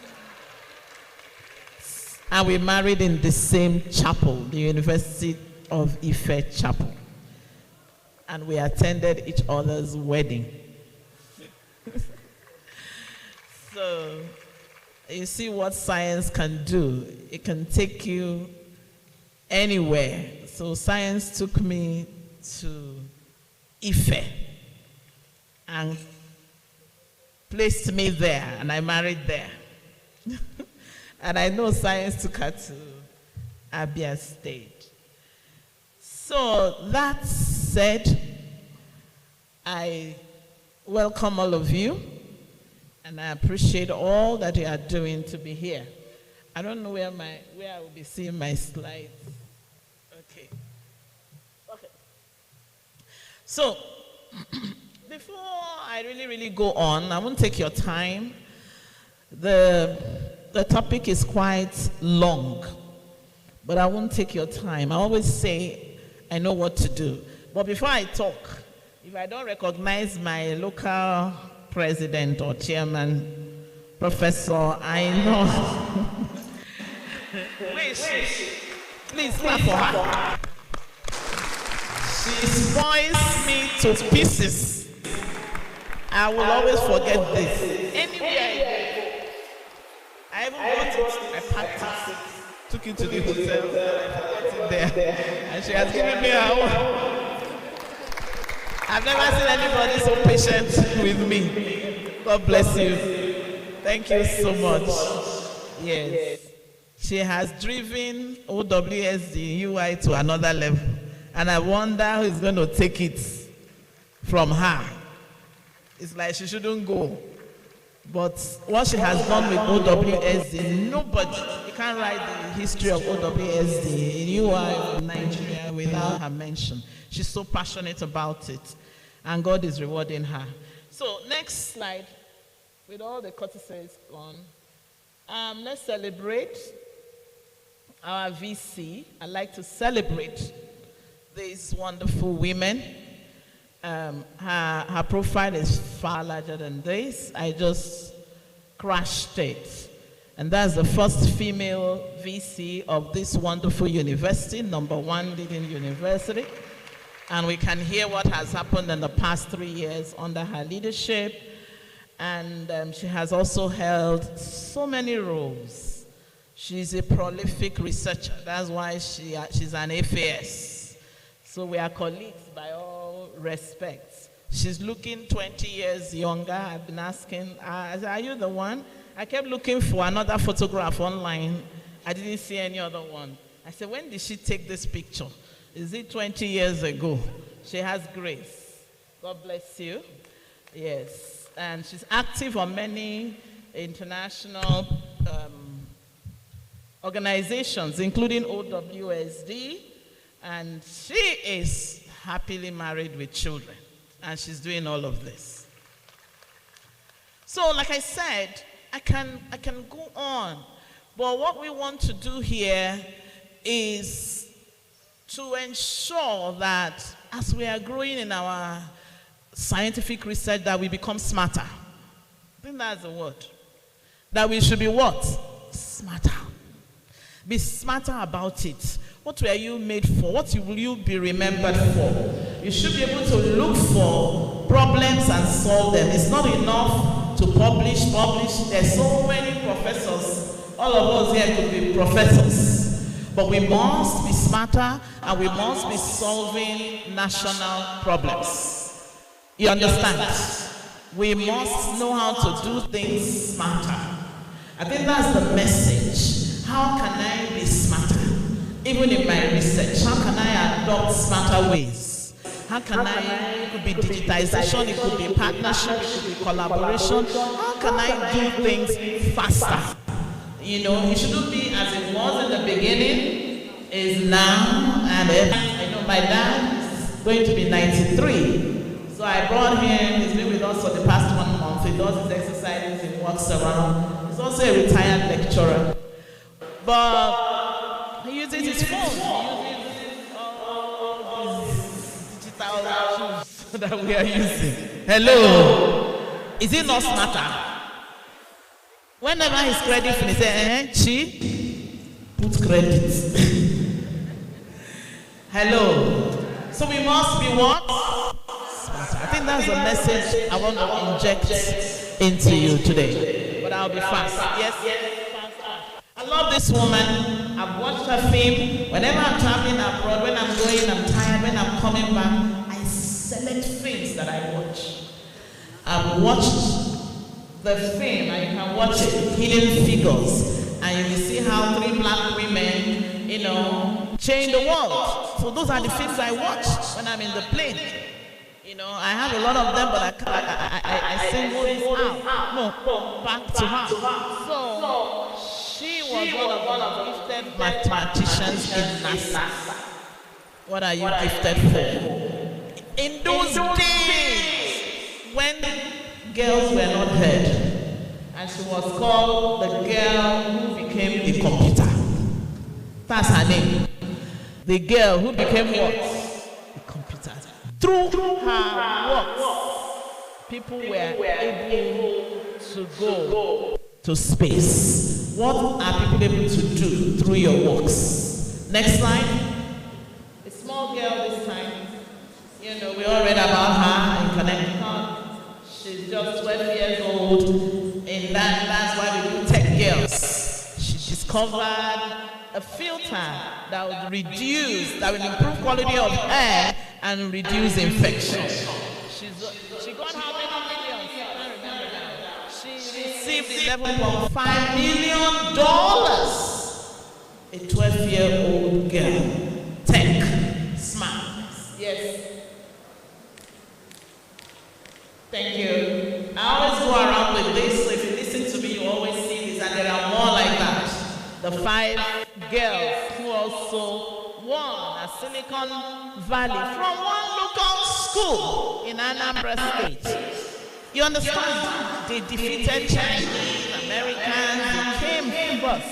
And we married in the same chapel, the University of Ife Chapel. And we attended each other's wedding. So, you see what science can do. It can take you anywhere. So science took me to Ife and placed me there, and I married there. And I know science took her to Abia State. So that said, I welcome all of you, and I appreciate all that you are doing to be here. I don't know where I will be seeing my slides. Okay. So, before I really go on, I won't take your time. The topic is quite long, but I won't take your time. I always say I know what to do. But before I talk, if I don't recognize my local president or chairman, professor, I know. Where is she? Please clap for her. She spoils me to pieces. I will always forget this. Anywhere I even got it, I packed it, took it to the hotel, I forgot it there, and she has given me her own. I've never seen anybody so patient with me. God bless you. Thank you so much. Yes. She has driven OSWD UI to another level. And I wonder who is going to take it from her. It's like she shouldn't go. But what she has done with OSWD, nobody, you can't write the history of OSWD in UI in Nigeria without her mention. She's so passionate about it. And God is rewarding her. So next slide, with all the courtesies gone, let's celebrate our VC. I'd like to celebrate these wonderful women. Her profile is far larger than this. I just crashed it. And that's the first female VC of this wonderful university, #1 leading university. And we can hear what has happened in the past 3 years under her leadership. And she has also held so many roles. She's a prolific researcher. That's why she's an FAS. So we are colleagues by all respects. She's looking 20 years younger. I've been asking, are you the one? I kept looking for another photograph online. I didn't see any other one. I said, when did she take this picture? Is it 20 years ago? She has grace. God bless you. Yes. And she's active on many international organizations, including OSWD, and she is happily married with children, and she's doing all of this. So, like I said, I can go on, but what we want to do here is to ensure that as we are growing in our scientific research, that we become smarter. I think that's the word. That we should be what? Smarter. Be smarter about it. What were you made for? What will you be remembered for? You should be able to look for problems and solve them. It's not enough to publish. There's so many professors. All of us here could be professors. But we must be smarter, and we must be solving national problems. You understand? We must know how to do things smarter. I think that's the message. How can I be smarter? Even in my research, how can I adopt smarter ways? How can it could be digitization, it could be partnership, it could be collaboration. How can I do things faster? You know, it shouldn't be as it was in the beginning, is now, and I know my dad is going to be 93. So I brought him, he's been with us for the past 1 month. He does his exercises, he walks around. He's also a retired lecturer. But he uses his phone, he uses all these digital tools that we are using. Hello? Is it not smarter? Whenever his credit finishes, she put credit. Hello? So we must be what? Smarter. I think that's the message I want to inject into you today. But I'll be fast. Yes. I love this woman. I've watched her film. Whenever I'm traveling abroad, when I'm going, I'm tired, when I'm coming back, I select films that I watch. I've watched the film, and you can watch it, Hidden Figures, and you will see how 3 black women, you know, change the world. So those are the films I watch when I'm in the plane. You know, I have a lot of them, but I single this out. No, back to her. So she was one of the gifted mathematicians in NASA. What are you gifted for? In those days, when girls were not heard, and she was called the girl who became a computer. That's her name. The girl who became what? A computer. Through her works, people were able to go to space. What are people able to do through your works? Next slide. A small girl this time. You know, we all read about her in Connecticut. She's just 12 years old, and that's why we do tech girls. She discovered a filter that would improve quality of air and reduce infection. She got how many millions? I can't remember now. She received $11.5 million. A 12-year-old girl. Tech. Smart. Yes. Thank you. I always go around with this, so if you listen to me, you always see this, and there are more like that. The 5 girls who also won a Silicon Valley from one local school in Anambra State. You understand? They defeated Chinese, Americans, they came first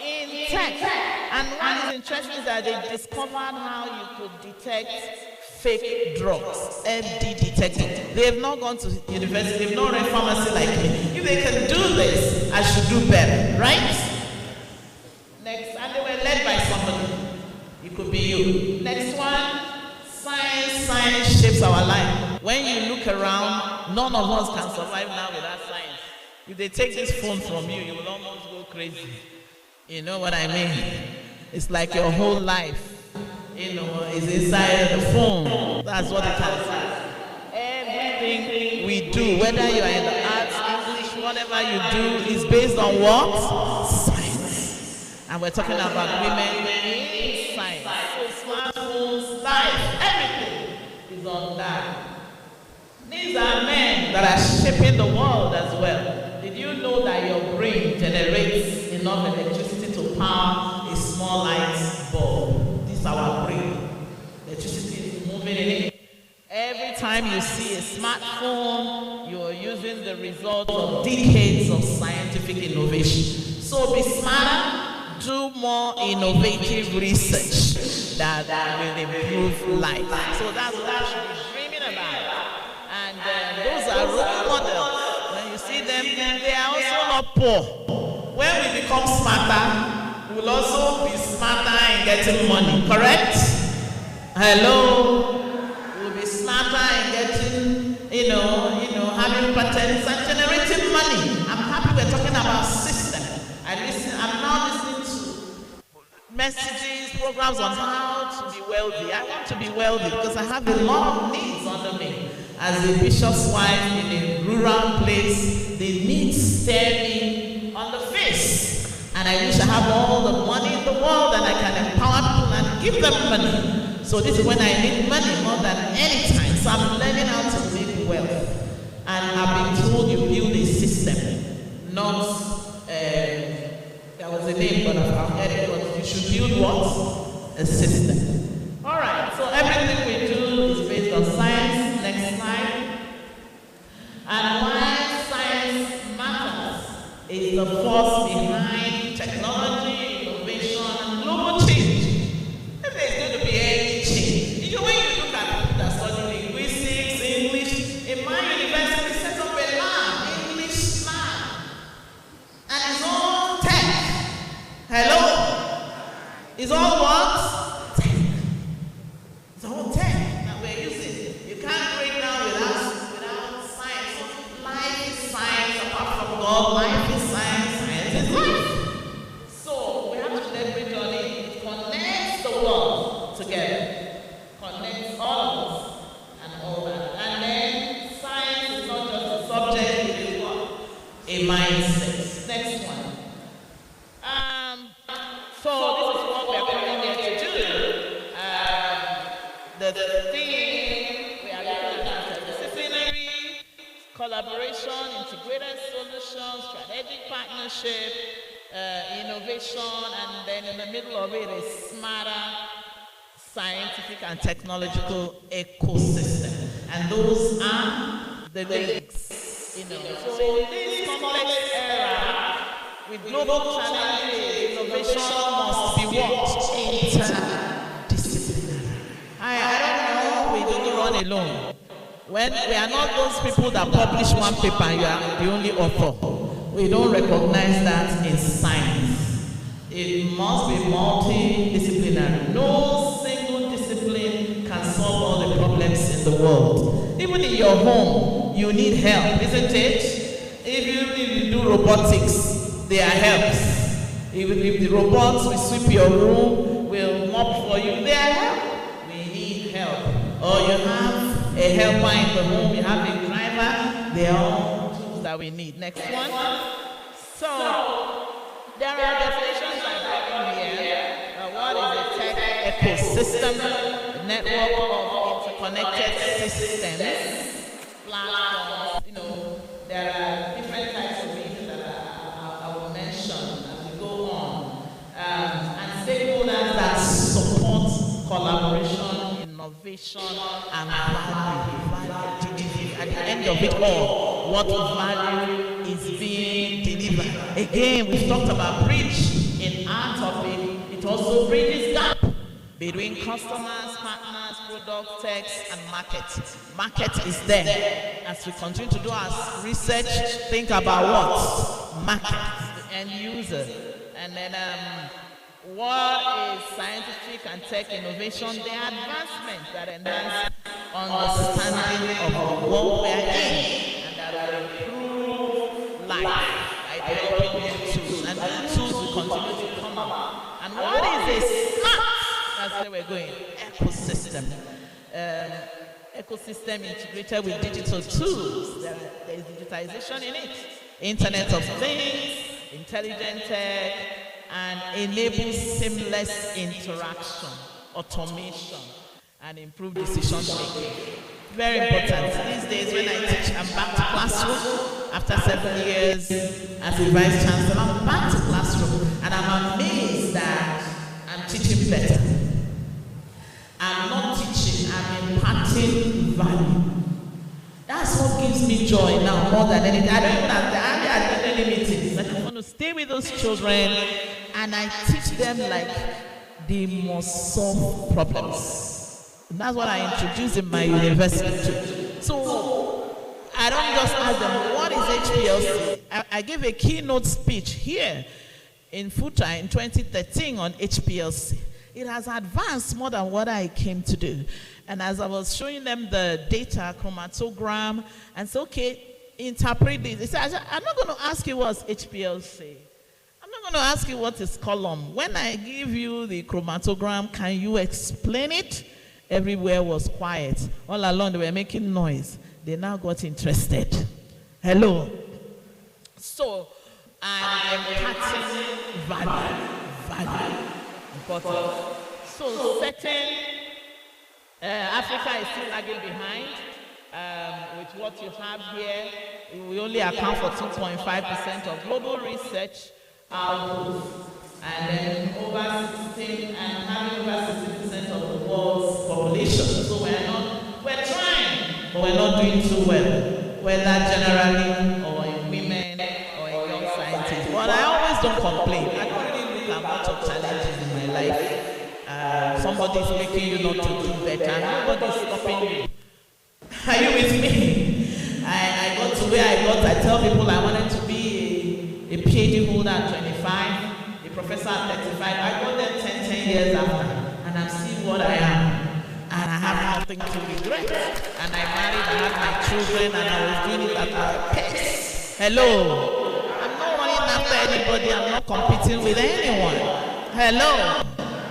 in tech. And what is interesting is that they discovered how you could detect fake drugs, MD detecting. They have not gone to university, they've not read pharmacy like me. If they can do this, I should do better, right? Next, and they were led by somebody. It could be you. Next one, science shapes our life. When you look around, none of us can survive now without science. If they take this phone from you, you will almost go crazy. You know what I mean? It's like your whole life, you know, is inside the phone. That's what it has. Everything we do, whether you are in the arts, English, whatever you do, is based on what? Science. And we're talking about women in science. So smartphones, life, everything is on that. These are men that are shaping the world as well. Did you know that your brain generates enough electricity to power a small light bulb. This is our brain. Electricity is moving in it. Every time you see a smartphone, you are using the result of decades of scientific innovation. So be smarter, do more innovative research that will improve life. So that's what I should be dreaming about. And those are role models. When you see them, they are also not poor. When we become smarter, we'll also be smarter in getting money, correct? Hello? We'll be smarter in getting, having patents and generating money. I'm happy we're talking about system. I'm now listening to messages, programs on how to be wealthy. I want to be wealthy because I have a lot of needs under me. As a bishop's wife in a rural place, the needs stare me on the face. And I wish I have all the money in the world and I can empower people and give them money. So this is when I need money more than any time. So I'm learning how to make wealth. And I've been told you build a system, not, there was a name, but I've forgotten it, but you should build what? A system. All right, so everything we do is based on science. Next slide. And why science matters is the force behind technology, innovation, and global change. If there's going to be any change, when you look at people that study linguistics, English, in my university, we set up a lab, English lab, and it's all tech. Hello? It's all what? Tech. It's all tech that we're using. You can't break down without science. So life is science apart from God. Life is science. Science is life. So we have to leverage on it. It connects the world together. Connects all of us and all that. And then science is not just a subject, it is what? A mindset. Next one. So this is what we are coming here to do. The theme we are looking at interdisciplinary, collaboration, integrated solutions, strategic partnership, innovation, and then in the middle of it is smarter scientific and technological ecosystem. And those are the links. So in this complex era, with global challenges, innovation must be what? Interdisciplinary. I don't know, we don't run alone. When we are not those people that publish one paper and you are the only author. We don't recognize that in science. It must be multidisciplinary. No single discipline can solve all the problems in the world. Even in your home, you need help, isn't it? If you do robotics, there are helps. If the robots will sweep your room, will mop for you, there are help. We need help. Or you have a helper in the home, you have a driver, they are all tools that we need. Next one. So, there are definitions I brought in here. What is a tech ecosystem? A network of interconnected systems, platforms, there are different types of things that I will mention as we go on. And stakeholders that support collaboration, innovation, and value. At the end of it all, what value is being delivered? Again, we've talked about bridge in our topic. It also bridges gap between customers, partners, product, techs, and market. Market is there. As we continue to do our research, think about what? Market, the end user. And then what is scientific and tech innovation? The advancements that enhance understanding of the world we are in and that will improve life by developing new tools. And new tools will continue to come up. And what is a smart? That's where we're going. Ecosystem. Ecosystem integrated with digital tools. There is digitization in it. Internet of Things, intelligent tech, and enables seamless interaction, automation, and improved decision making. Very important. These days when I teach, I'm back to classroom. After 7 years as a vice chancellor, I'm back to classroom. And I'm amazed teaching better. I'm not teaching, I'm imparting value. That's what gives me joy now more than anything. I don't even have to attend any meetings. I just want to stay with those children and I teach them like they must solve problems. And that's what I introduce in my university too. So I don't just ask them, what is HPLC? I gave a keynote speech here in Futa in 2013 on HPLC. It has advanced more than what I came to do. And as I was showing them the data, chromatogram, and so, okay, interpret this. They said, I'm not going to ask you what's HPLC. I'm not going to ask you what is column. When I give you the chromatogram, can you explain it? Everywhere was quiet. All along, they were making noise. They now got interested. Hello. So, I'm imparting value. Important. So, certain Africa is still lagging behind with what you have here. We only account for 2.5% of global research output, and then over 16 and having over 60% of the world's population. So we're trying, but we're not doing too well, whether generally or in women or in young scientists. But I always don't complain. I don't really look at much of challenges in my life. Somebody's making you not to do better. Nobody's stopping you. Are you with me? I got to where I got. I tell people I wanted to be a PhD holder at 25, a professor at 35. I got there 10 years after, and I'm still what I am. And I have nothing to regret. And I married, I had my children, and I was doing it at my pace. Hello. I'm not running after anybody. I'm not competing with anyone. Hello.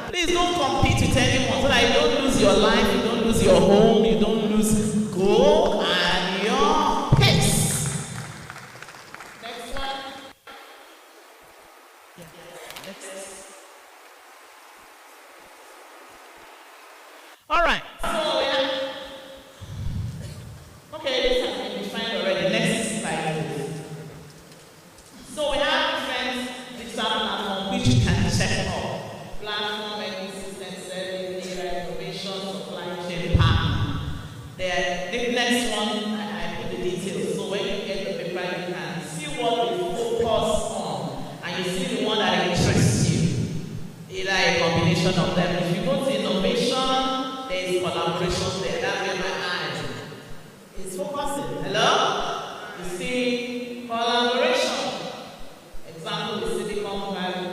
Please don't compete with anyone so that you don't lose your life, you don't lose your home, you don't lose. Go at your pace. Next one. Yeah. Next. All right. So yeah. Okay, this has been defined already. Next slide, please. So we have different digital platforms which you can check out. Platform, ecosystem, service, data, innovation, supply chain, partner. The next one, I put the details. So when you get the paper, you can see what we focus on, and you see the one that interests you. Either a combination of them. If you go to innovation, there is collaboration there. That's where my eye is focusing. Hello? You see collaboration. Example, the Silicon Valley.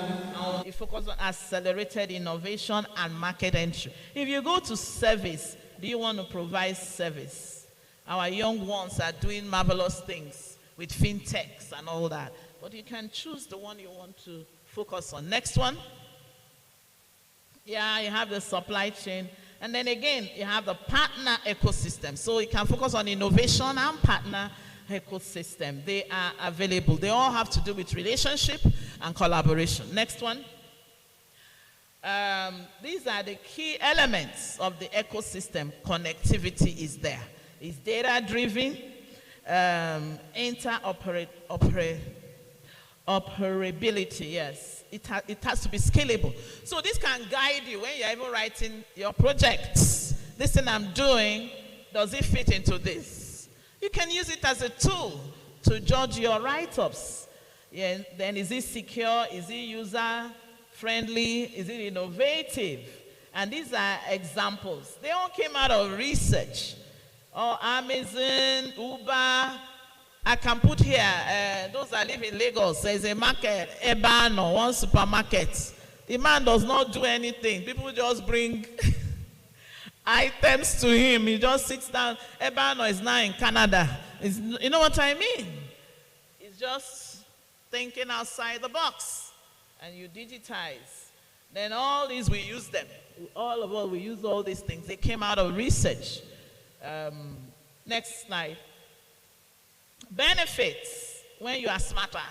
It focuses on accelerated innovation and market entry. If you go to service, do you want to provide service? Our young ones are doing marvelous things with fintechs and all that. But you can choose the one you want to focus on. Next one. Yeah, you have the supply chain. And then again, you have the partner ecosystem. So you can focus on innovation and partner ecosystem. They are available. They all have to do with relationship and collaboration. Next one. These are the key elements of the ecosystem. Connectivity is there. It's data-driven, interoperability, yes. It has to be scalable. So this can guide you when you're even writing your projects. This thing I'm doing, does it fit into this? You can use it as a tool to judge your write-ups. Yeah, then is it secure? Is it user-friendly? Is it innovative? And these are examples. They all came out of research. Oh, Amazon, Uber. I can put here, those that live in Lagos, there's a market, Ebano, one supermarket. The man does not do anything. People just bring items to him. He just sits down. Ebano is now in Canada. You know what I mean? It's just thinking outside the box. And you digitize. Then all these, we use them. All of us, we use all these things. They came out of research. Next slide. Benefits when you are smarter.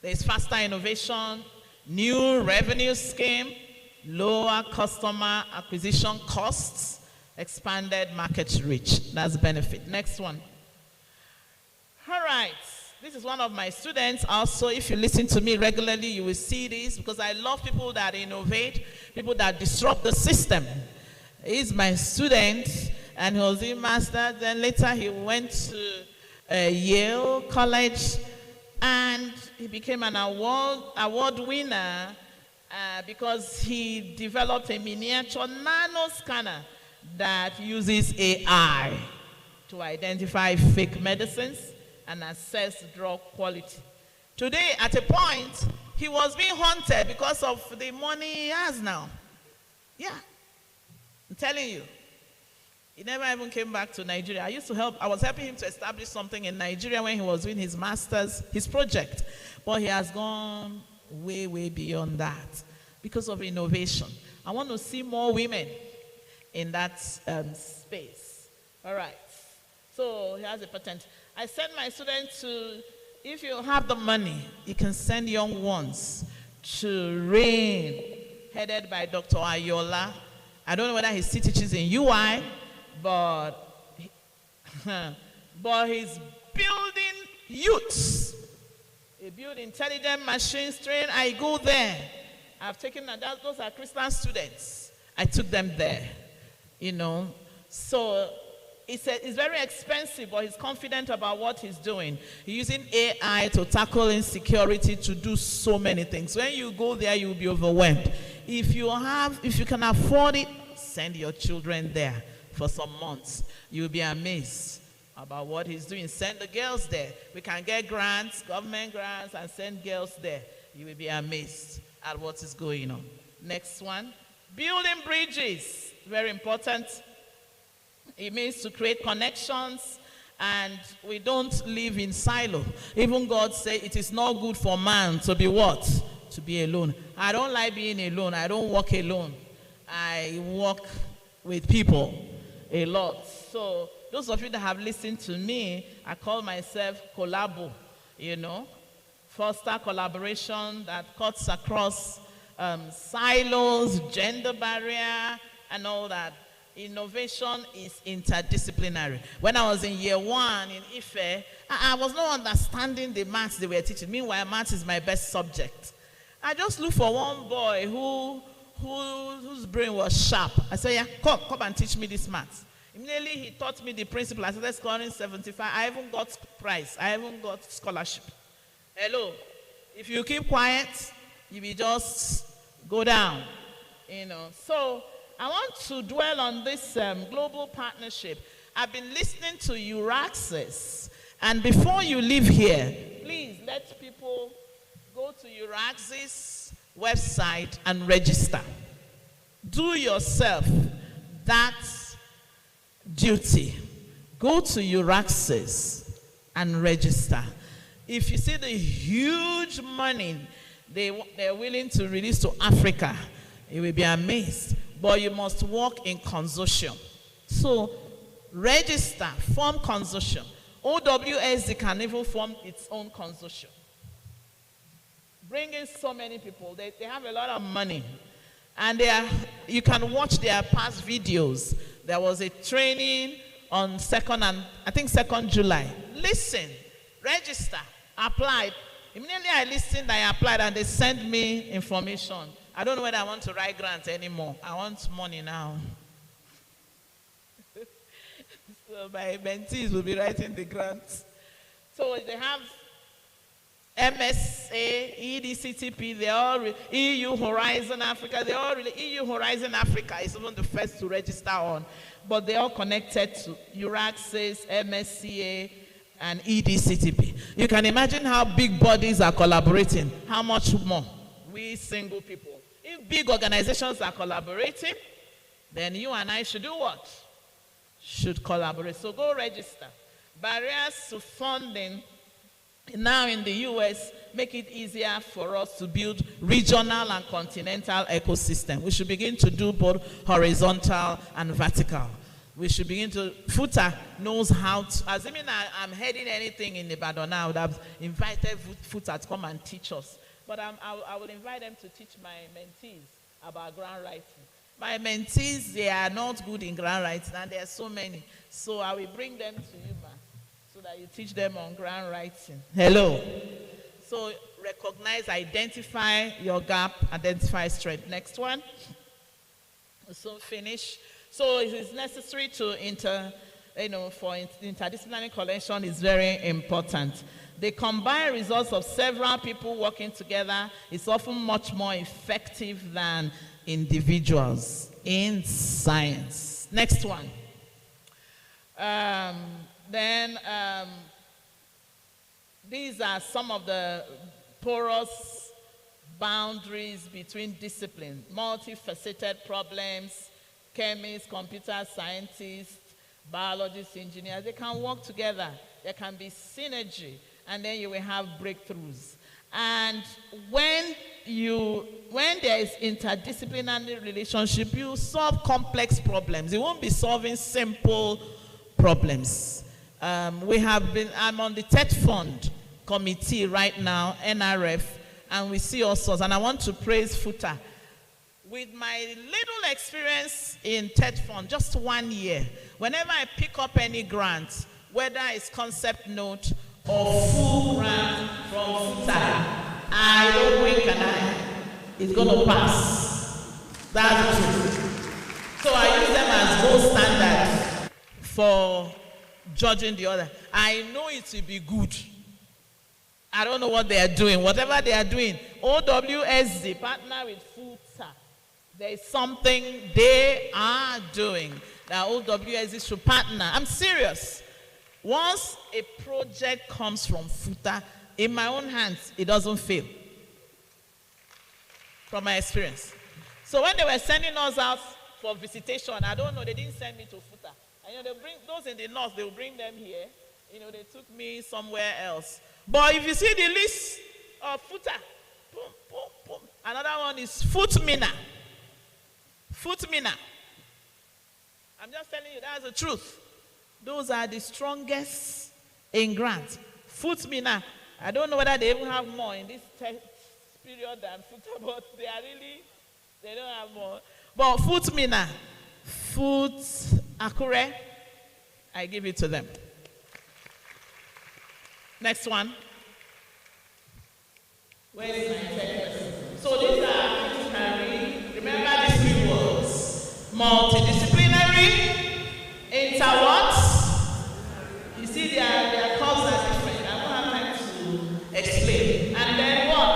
There's faster innovation, new revenue scheme, lower customer acquisition costs, expanded market reach. That's benefit. Next one. All right. This is one of my students. Also, if you listen to me regularly, you will see this because I love people that innovate, people that disrupt the system. He's my student, and he was in master's. Then later he went to Yale College, and he became an award winner because he developed a miniature nano scanner that uses AI to identify fake medicines and assess drug quality. Today, at a point, he was being haunted because of the money he has now. Yeah, I'm telling you. He never even came back to Nigeria. I was helping him to establish something in Nigeria when he was doing his master's, his project. But he has gone way, way beyond that because of innovation. I want to see more women in that space. All right. So he has a patent. I send my students to, if you have the money, you can send young ones to RAIN, headed by Dr. Ayola. I don't know whether he still teaches in UI, but he's building youths. He build intelligent machines, train. I go there. I've taken, those are Christian students. I took them there, you know. So it's very expensive, but he's confident about what he's doing. He's using AI to tackle insecurity, to do so many things. When you go there, you'll be overwhelmed. If you can afford it, send your children there for some months. You'll be amazed about what he's doing. Send the girls there. We can get grants, government grants, and send girls there. You will be amazed at what is going on. Next one. Building bridges. Very important. It means to create connections, and we don't live in silo. Even God said it is not good for man to be what? To be alone. I don't like being alone. I don't walk alone. I walk with people a lot. So those of you that have listened to me, I call myself collabo, you know. Foster collaboration that cuts across silos, gender barrier, and all that. Innovation is interdisciplinary. When I was in year 1 in Ife, I was not understanding the maths they were teaching. Meanwhile, maths is my best subject. I just looked for one boy whose brain was sharp. I said, yeah, come and teach me this maths. Immediately he taught me the principle. I started scoring 75. I even got prize. I even got scholarship. Hello. If you keep quiet, you will just go down. You know. So I want to dwell on this global partnership. I've been listening to Euraxis. And before you leave here, please let people go to Euraxis website and register. Do yourself that duty. Go to Euraxis and register. If you see the huge money they're willing to release to Africa, you will be amazed. But you must work in consortium. So register, form consortium. OSWD can even form its own consortium. Bring in so many people. They have a lot of money. And you can watch their past videos. There was a training on 2nd July. Listen, register, apply. Immediately I listened, I applied, and they sent me information. I don't know whether I want to write grants anymore. I want money now. So my mentees will be writing the grants. So they have MSA, EDCTP, they all EU Horizon Africa, they all EU Horizon Africa is even the first to register on, but they all connected to Euraxis, MSCA, and EDCTP. You can imagine how big bodies are collaborating. How much more we single people? If big organizations are collaborating, then you and I should do what? Should collaborate. So go register. Barriers to funding now in the US make it easier for us to build regional and continental ecosystem. We should begin to do both horizontal and vertical. We should begin to, FUTA knows how to, assuming I'm heading anything in Ibadan now, I would have invited FUTA to come and teach us. But I will invite them to teach my mentees about grant writing. My mentees, they are not good in grant writing, and there are so many. So I will bring them to you, ma, so that you teach them on grant writing. Hello. So recognize, identify your gap, identify strength. Next one. We'll soon finish. So it is necessary to for interdisciplinary collection is very important. The combined results of several people working together is often much more effective than individuals in science. Next one. These are some of the porous boundaries between disciplines, multifaceted problems, chemists, computer scientists, biologists, engineers. They can work together. There can be synergy, and then you will have breakthroughs. And when there is interdisciplinary relationship, you solve complex problems. You won't be solving simple problems. I'm on the TED Fund committee right now, NRF, and we see all sorts. And I want to praise FUTA. With my little experience in TED Fund, just 1 year, whenever I pick up any grant, whether it's concept note or full grant from FUTA, I don't wink an eye. It's going to pass. That's true. So I use them as gold standard for judging the other. I know it will be good. I don't know what they are doing. Whatever they are doing, OSWD partner with FUTA. There is something they are doing that OSWD should partner. I'm serious. Once a project comes from FUTA, in my own hands, it doesn't fail. From my experience. So when they were sending us out for visitation, I don't know, they didn't send me to FUTA. And they bring those in the north, they will bring them here. They took me somewhere else. But if you see the list of FUTA, boom, boom, boom. Another one is FUTMINA. FUTMINA. I'm just telling you, that's the truth. Those are the strongest in grants. FUTMINA. I don't know whether they even have more in this period than FUTA, but they don't have more. But FUTMINA, FUT Akure, I give it to them. Next one. Where is my third person? So these are interdisciplinary. Remember these three words. Multidisciplinary, inter-what? You see their curves are different. I don't have time to explain. And then what?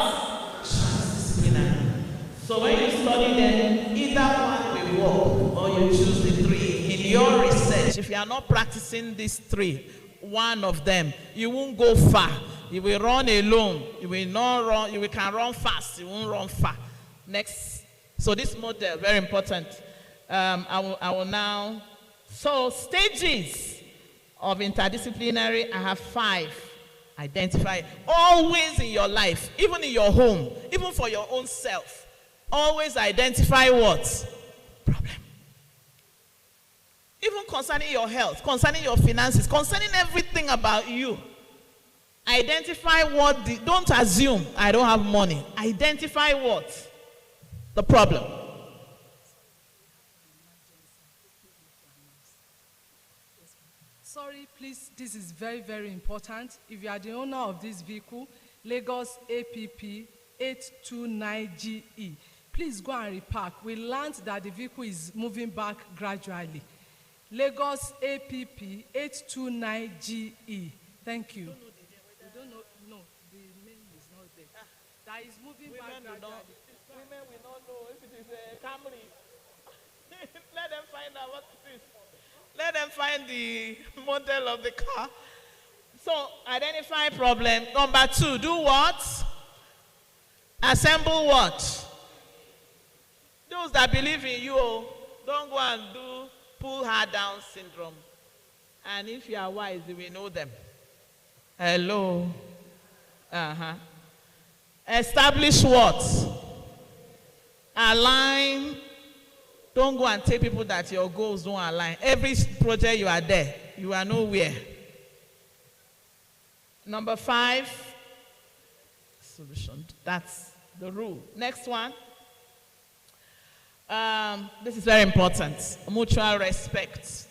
Transdisciplinary. So when you study them, either one will work or you choose the three. In your research, if you are not practicing these three, one of them, you won't go far. You will run alone. You will not run. You can run fast. You won't run far. Next. So this model, very important. I will now. So stages of interdisciplinary, I have 5. Identify. Always in your life, even in your home, even for your own self, always identify what? Problem. Even concerning your health, concerning your finances, concerning everything about you. Identify don't assume I don't have money. Identify what? The problem. Sorry, please, this is very, very important. If you are the owner of this vehicle, Lagos APP 829GE, please go and repark. We learned that the vehicle is moving back gradually. Lagos APP 829GE. Thank you. We don't know. No, the name is not there. That is moving back gradually. Women will not know if it is a Camry. Let them find out what it is. Let them find the model of the car. So, identify problem. Number 2, do what? Assemble what? Those that believe in you, don't go and do pull her down syndrome. And if you are wise, you will know them. Hello. Establish what? Align. Don't go and tell people that your goals don't align. Every project you are there, you are nowhere. Number 5, solution. That's the rule. Next one. This is very important. Mutual respect.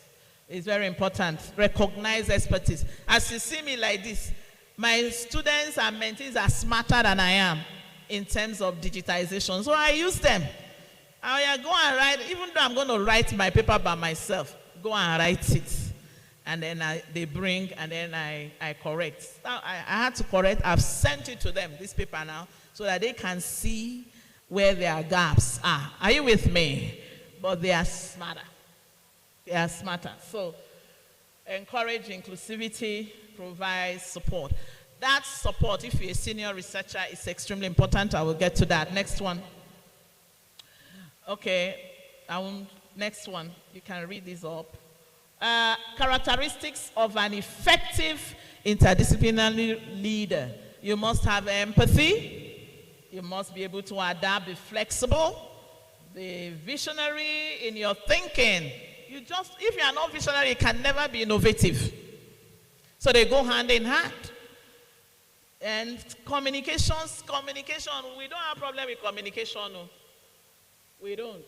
It's very important. Recognize expertise. As you see me like this, my students and mentees are smarter than I am in terms of digitization. So I use them. I go and write, even though I'm going to write my paper by myself, go and write it. And then they bring, and then I correct. Now, I had to correct. I've sent it to them, this paper now, so that they can see where their gaps are. Are you with me? But they are smarter. They are smarter. So encourage inclusivity, provide support. That support, if you're a senior researcher, is extremely important. I will get to that. Next one. Okay, next one. You can read this up. Characteristics of an effective interdisciplinary leader. You must have empathy. You must be able to adapt, be flexible, be visionary in your thinking. If you are not visionary, you can never be innovative. So they go hand in hand. And communication, we don't have a problem with communication. No. We don't,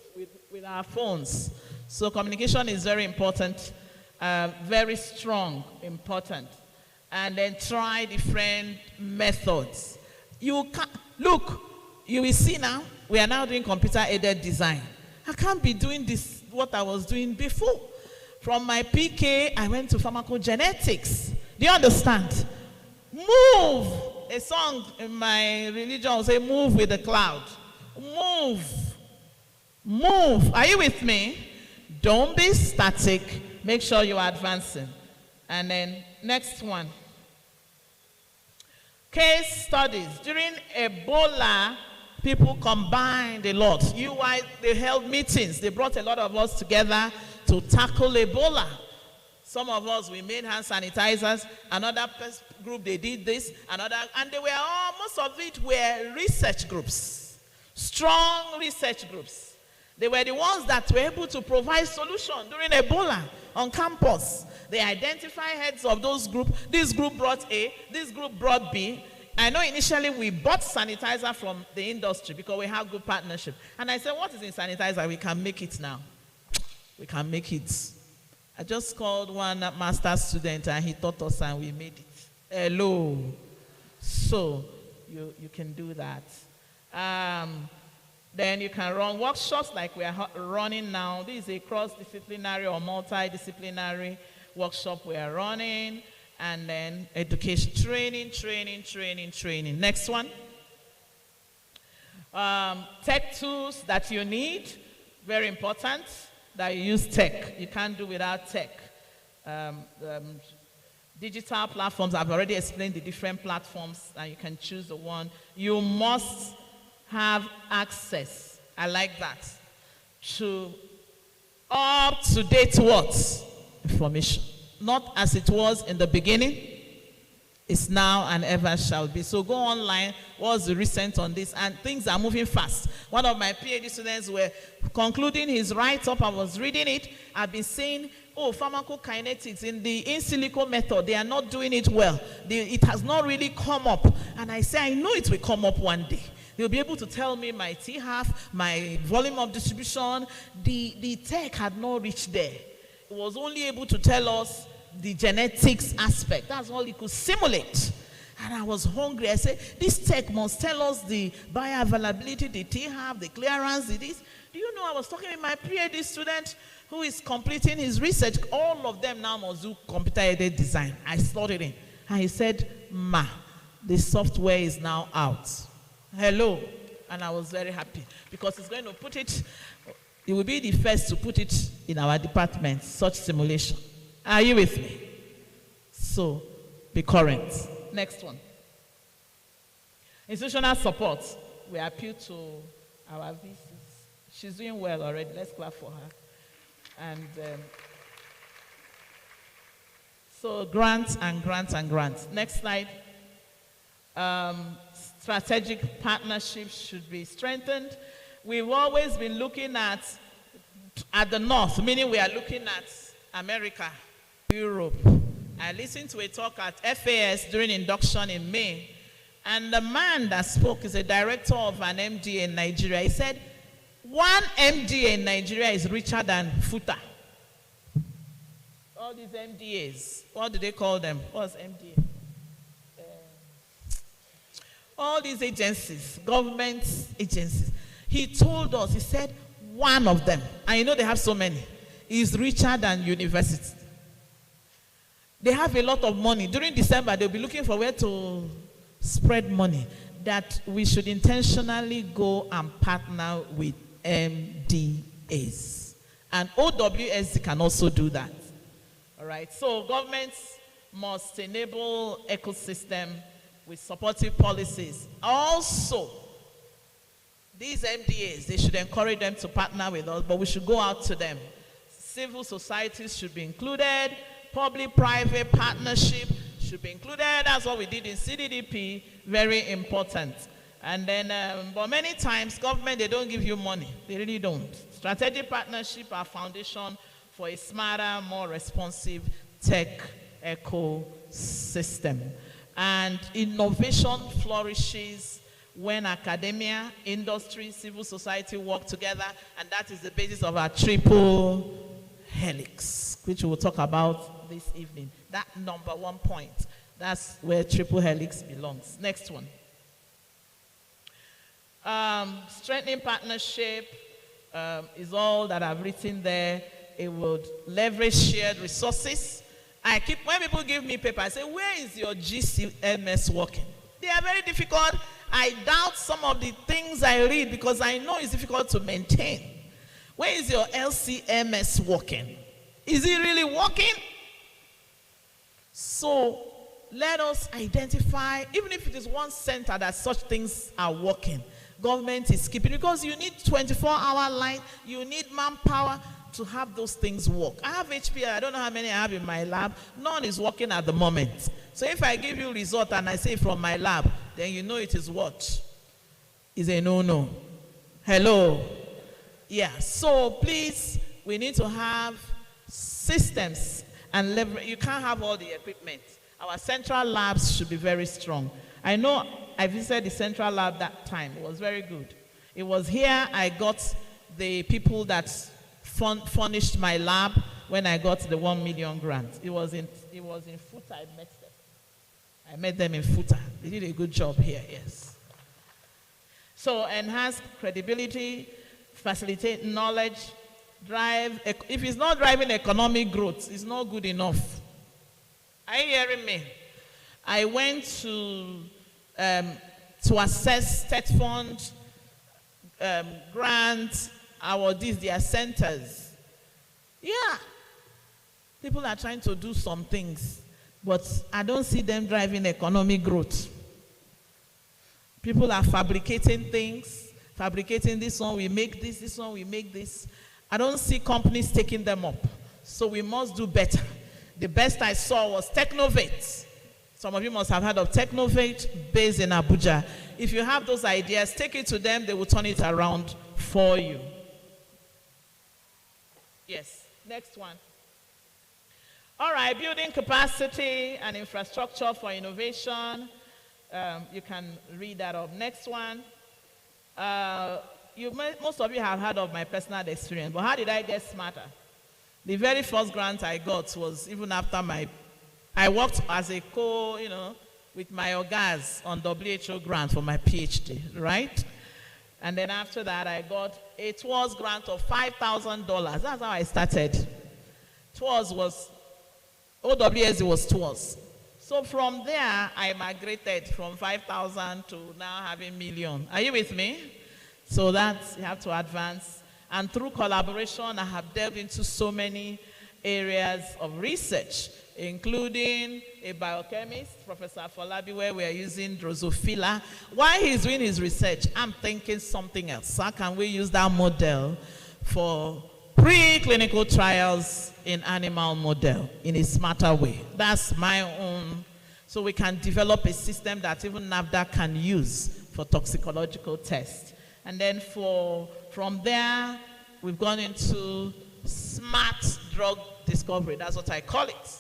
with our phones. So communication is very important, very strong, important. And then try different methods. You will see now, we are now doing computer-aided design. I can't be doing this, what I was doing before. From my PK, I went to pharmacogenetics. Do you understand? Move. A song in my religion will say, move with the cloud. Move. Move. Are you with me? Don't be static. Make sure you are advancing. And then next one. Case studies. During Ebola, people combined a lot. They held meetings. They brought a lot of us together to tackle Ebola. Some of us, we made hand sanitizers. Another group, they did this. And they were most of it were research groups. Strong research groups. They were the ones that were able to provide solution during Ebola on campus. They identify heads of those groups. This group brought A, this group brought B. I know initially we bought sanitizer from the industry because we have good partnership. And I said, what is in sanitizer? We can make it now. We can make it. I just called one master's student and he taught us and we made it. Hello. So you can do that. Then you can run workshops like we are running now. This is a cross-disciplinary or multidisciplinary workshop we are running. And then education, training. Next one. Tech tools that you need, very important that you use tech. You can't do without tech. Digital platforms, I've already explained the different platforms and you can choose the one. You must have access, I like that, to up-to-date what? Information. Not as it was in the beginning, it's now and ever shall be. So go online, what's the recent on this? And things are moving fast. One of my PhD students were concluding his write-up, I was reading it. I've been saying, pharmacokinetics in the in silico method, they are not doing it well. It has not really come up. And I say, I know it will come up one day. They'll be able to tell me my T-half, my volume of distribution. The tech had not reached there. It was only able to tell us the genetics aspect. That's all it could simulate. And I was hungry. I said, this tech must tell us the bioavailability, the T-half, the clearance, this. Do you know, I was talking with my PhD student who is completing his research. All of them now must do computer-aided design. I studied him. And he said, Ma, the software is now out. Hello. And I was very happy because he's going to put it, he will be the first to put it in our department, such simulation. Are you with me? So, be current. Next one. Institutional support. We appeal to our VCs. She's doing well already. Let's clap for her. And so grants and grants and grants. Next slide. Strategic partnerships should be strengthened. We've always been looking at the north, meaning we are looking at America, Europe. I listened to a talk at FAS during induction in May, and the man that spoke is a director of an MDA in Nigeria. He said, one MDA in Nigeria is richer than FUTA. all these MDAs, what do they call them? What's MDA? All these agencies, government agencies. He told us, he said, one of them, and you know they have so many, is richer than university. They have a lot of money. During December, they'll be looking for where to spread money. That we should intentionally go and partner with MDAs. And OWSD can also do that. All right, so governments must enable ecosystem with supportive policies. Also, these MDAs, they should encourage them to partner with us, but we should go out to them. Civil societies should be included. Public-private partnership should be included. That's what we did in CDDP. Very important. And then, but many times, government, they don't give you money. They really don't. Strategic partnership are foundation for a smarter, more responsive tech ecosystem. And innovation flourishes when academia, industry, civil society work together, and that is the basis of our triple helix, which we'll talk about this evening. That number 1 point, that's where triple helix belongs. Next one. Strengthening partnership is all that I've written there. It would leverage shared resources. When people give me paper, I say, where is your GCMS working? They are very difficult. I doubt some of the things I read because I know it's difficult to maintain. Where is your LCMS working? Is it really working? So let us identify, even if it is one center that such things are working, government is keeping, because you need 24-hour line, you need manpower to have those things work. I have HPI, I don't know how many I have in my lab. None is working at the moment. So if I give you result and I say from my lab, then you know it is what? Is a no-no. Hello? Yeah, so please, we need to have systems and leverage. You can't have all the equipment. Our central labs should be very strong. I know I visited the central lab that time. It was very good. It was here I got the people that furnished my lab when I got the 1 million grant. It was in Futa. I met them. I met them in Futa. They did a good job here, yes. So enhance credibility, facilitate knowledge, drive. If it's not driving economic growth, it's not good enough. Are you hearing me? I went to assess state fund grants, their centers. Yeah. People are trying to do some things, but I don't see them driving economic growth. People are fabricating things, fabricating this one, we make this one, we make this. I don't see companies taking them up. So we must do better. The best I saw was Technovate. Some of you must have heard of Technovate based in Abuja. If you have those ideas, take it to them, they will turn it around for you. Yes, next one. All right, building capacity and infrastructure for innovation. You can read that up. Next one. Most of you have heard of my personal experience, but how did I get smarter? The very first grant I got was even after I worked as a with my OGAs on WHO grant for my PhD, right? And then after that, I got a TWAS grant of $5,000. That's how I started. OWSD was TWAS. So from there, I migrated from 5,000 to now having million. Are you with me? So that's, you have to advance. And through collaboration, I have delved into so many areas of research, including a biochemist, Professor Folabi, where we are using Drosophila. While he's doing his research, I'm thinking something else. How can we use that model for preclinical trials in animal model in a smarter way? That's my own. So we can develop a system that even NAFDA can use for toxicological tests. And then from there, we've gone into smart drug discovery. That's what I call it.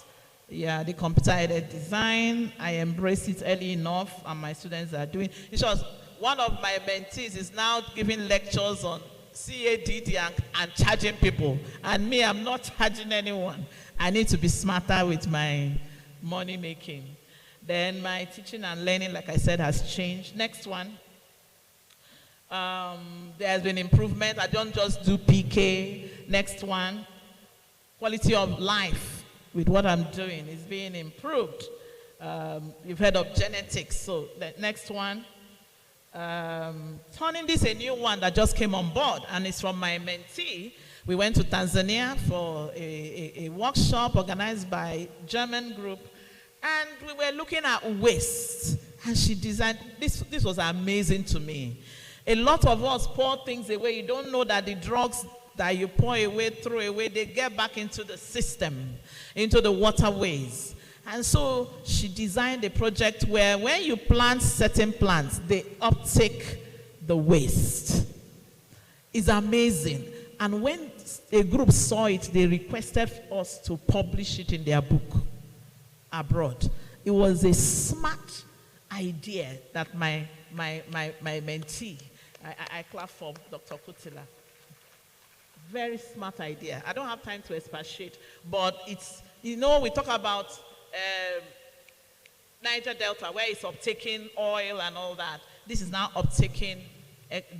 Yeah, the computer-aided design. I embrace it early enough, and my students are doing. It's just one of my mentees is now giving lectures on CADD and charging people. And me, I'm not charging anyone. I need to be smarter with my money making. Then my teaching and learning, like I said, has changed. Next one. There has been improvement. I don't just do PK. Next one. Quality of life with what I'm doing is being improved. You've heard of genetics. So the next one. Turning this a new one that just came on board, and it's from my mentee. We went to Tanzania for a workshop organized by a German group, and we were looking at waste, and she designed this. This was amazing to me. A lot of us pour things away. You don't know that the drugs that you pour away, throw away, they get back into the system, into the waterways. And so she designed a project where when you plant certain plants, they uptake the waste. It's amazing. And when a group saw it, they requested us to publish it in their book abroad. It was a smart idea that my mentee, I clap for Dr. Kutila. Very smart idea. I don't have time to expatiate, but it's, you know, we talk about Niger Delta, where it's uptaking oil and all that. This is now uptaking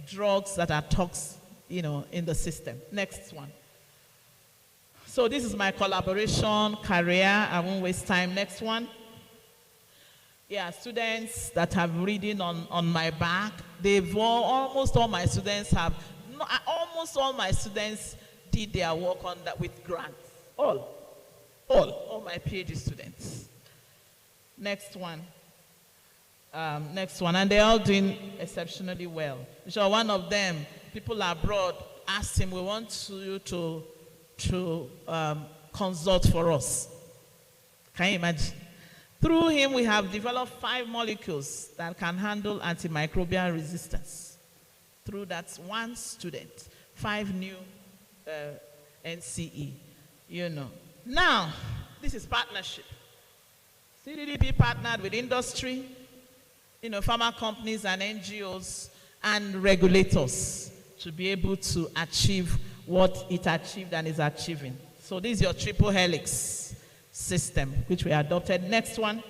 drugs that are toxic, you know, in the system. Next one. So this is my collaboration career. I won't waste time. Next one. Yeah, students that have reading on my back. Almost all my students have. No, almost all my students did their work on that with grants. All my PhD students. Next one. Next one. And they're all doing exceptionally well. So one of them, people abroad, asked him, we want you to consult for us. Can you imagine? Through him, we have developed 5 molecules that can handle antimicrobial resistance. Through that one student, 5 new NCE, you know. Now, this is partnership. CDDP partnered with industry, you know, pharma companies and NGOs and regulators to be able to achieve what it achieved and is achieving. So this is your triple helix system, which we adopted. Next one.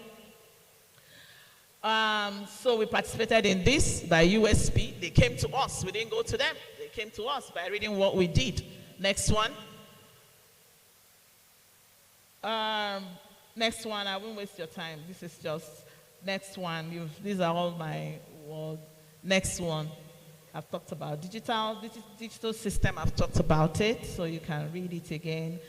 So we participated in this by USP. They came to us. We didn't go to them. They came to us by reading what we did. Next one. Next one, I won't waste your time. This is just next one. These are all my words. Next one, I've talked about digital system. I've talked about it, so you can read it again.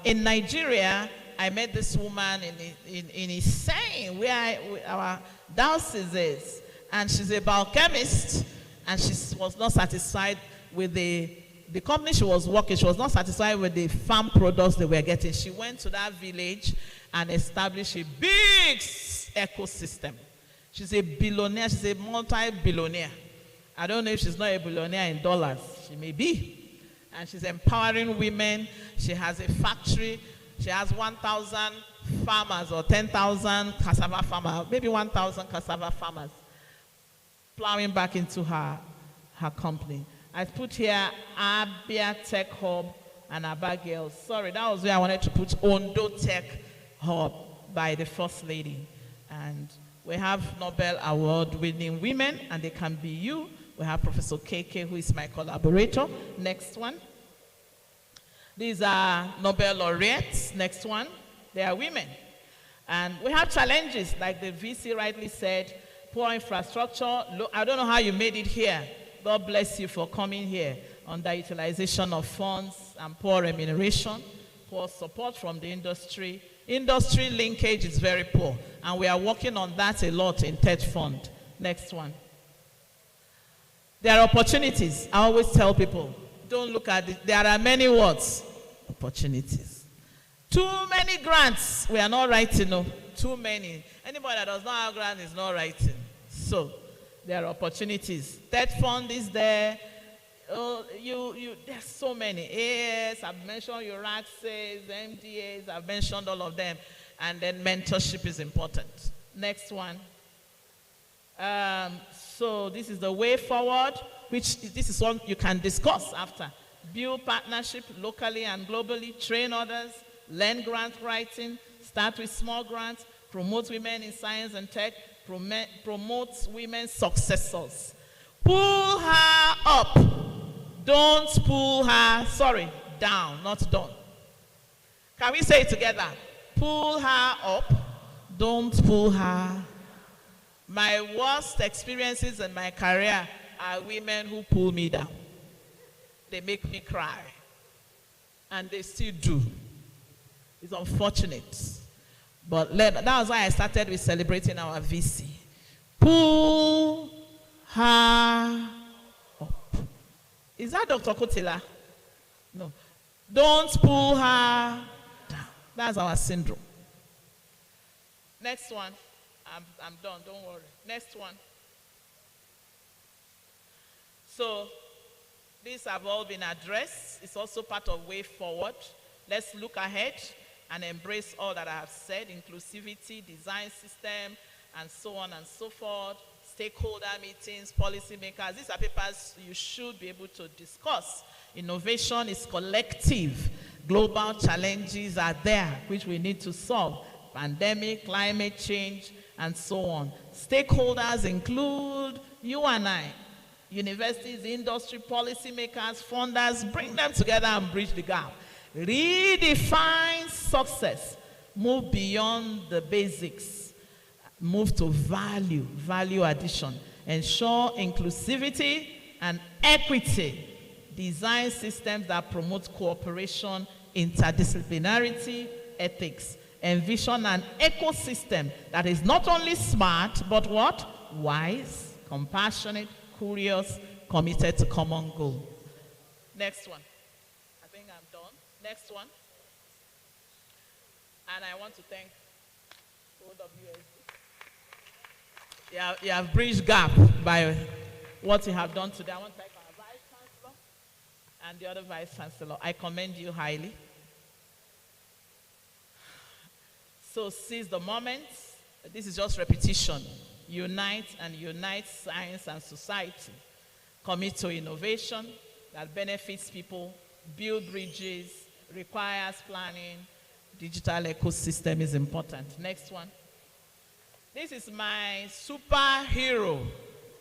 In Nigeria, I met this woman in Iseyin, where our diocese is, and she's a biochemist, and she was not satisfied with the company she was working. She was not satisfied with the farm products they were getting. She went to that village and established a big ecosystem. She's a billionaire. She's a multi-billionaire. I don't know if she's not a billionaire in dollars. She may be. And she's empowering women. She has a factory. She has 1,000 farmers or 10,000 cassava farmers, maybe 1,000 cassava farmers plowing back into her company. I put here Abia Tech Hub and Aba Girls. Sorry, that was where I wanted to put Ondo Tech Hub by the First Lady. And we have Nobel Award-winning women, and they can be you. We have Professor KK, who is my collaborator. Next one. These are Nobel laureates. Next one. They are women. And we have challenges, like the VC rightly said, poor infrastructure. I don't know how you made it here. God bless you for coming here. Underutilization of funds and poor remuneration, poor support from the industry. Industry linkage is very poor, and we are working on that a lot in TED Fund. Next one. There are opportunities. I always tell people, don't look at it. There are many words. Opportunities. Too many grants. We are not writing. No. Too many. Anybody that does not have grant is not writing. So, there are opportunities. TED Fund is there. Oh, there's so many. AS, I've mentioned URAXs, MDAs, I've mentioned all of them. And then mentorship is important. Next one. So this is the way forward, which this is one you can discuss after. Build partnership locally and globally, train others, learn grant writing, start with small grants, promote women in science and tech, promote women's successors. Pull her up. Don't pull her, down, not down. Can we say it together? Pull her up. Don't pull her. My worst experiences in my career are women who pull me down. They make me cry. And they still do. It's unfortunate. But that was why I started with celebrating our VC. Pull her up. Is that Dr. Kotila? No. Don't pull her down. That's our syndrome. Next one. I'm done, don't worry. Next one. So, these have all been addressed. It's also part of way forward. Let's look ahead and embrace all that I have said, inclusivity, design system, and so on and so forth, stakeholder meetings, policymakers. These are papers you should be able to discuss. Innovation is collective. Global challenges are there, which we need to solve. Pandemic, climate change, and so on. Stakeholders include you and I, universities, industry, policymakers, funders. Bring them together and bridge the gap. Redefine success. Move beyond the basics. Move to value addition. Ensure inclusivity and equity. Design systems that promote cooperation, interdisciplinarity, ethics. Envision an ecosystem that is not only smart, but what? Wise, compassionate, curious, committed to common goal. Next one. I think I'm done. Next one. And I want to thank OSWD. You have bridged gap by what you have done today. I want to thank our Vice Chancellor and the other Vice Chancellor. I commend you highly. So seize the moment. This is just repetition. Unite and unite science and society. Commit to innovation that benefits people, build bridges, requires planning. Digital ecosystem is important. Next one. This is my superhero.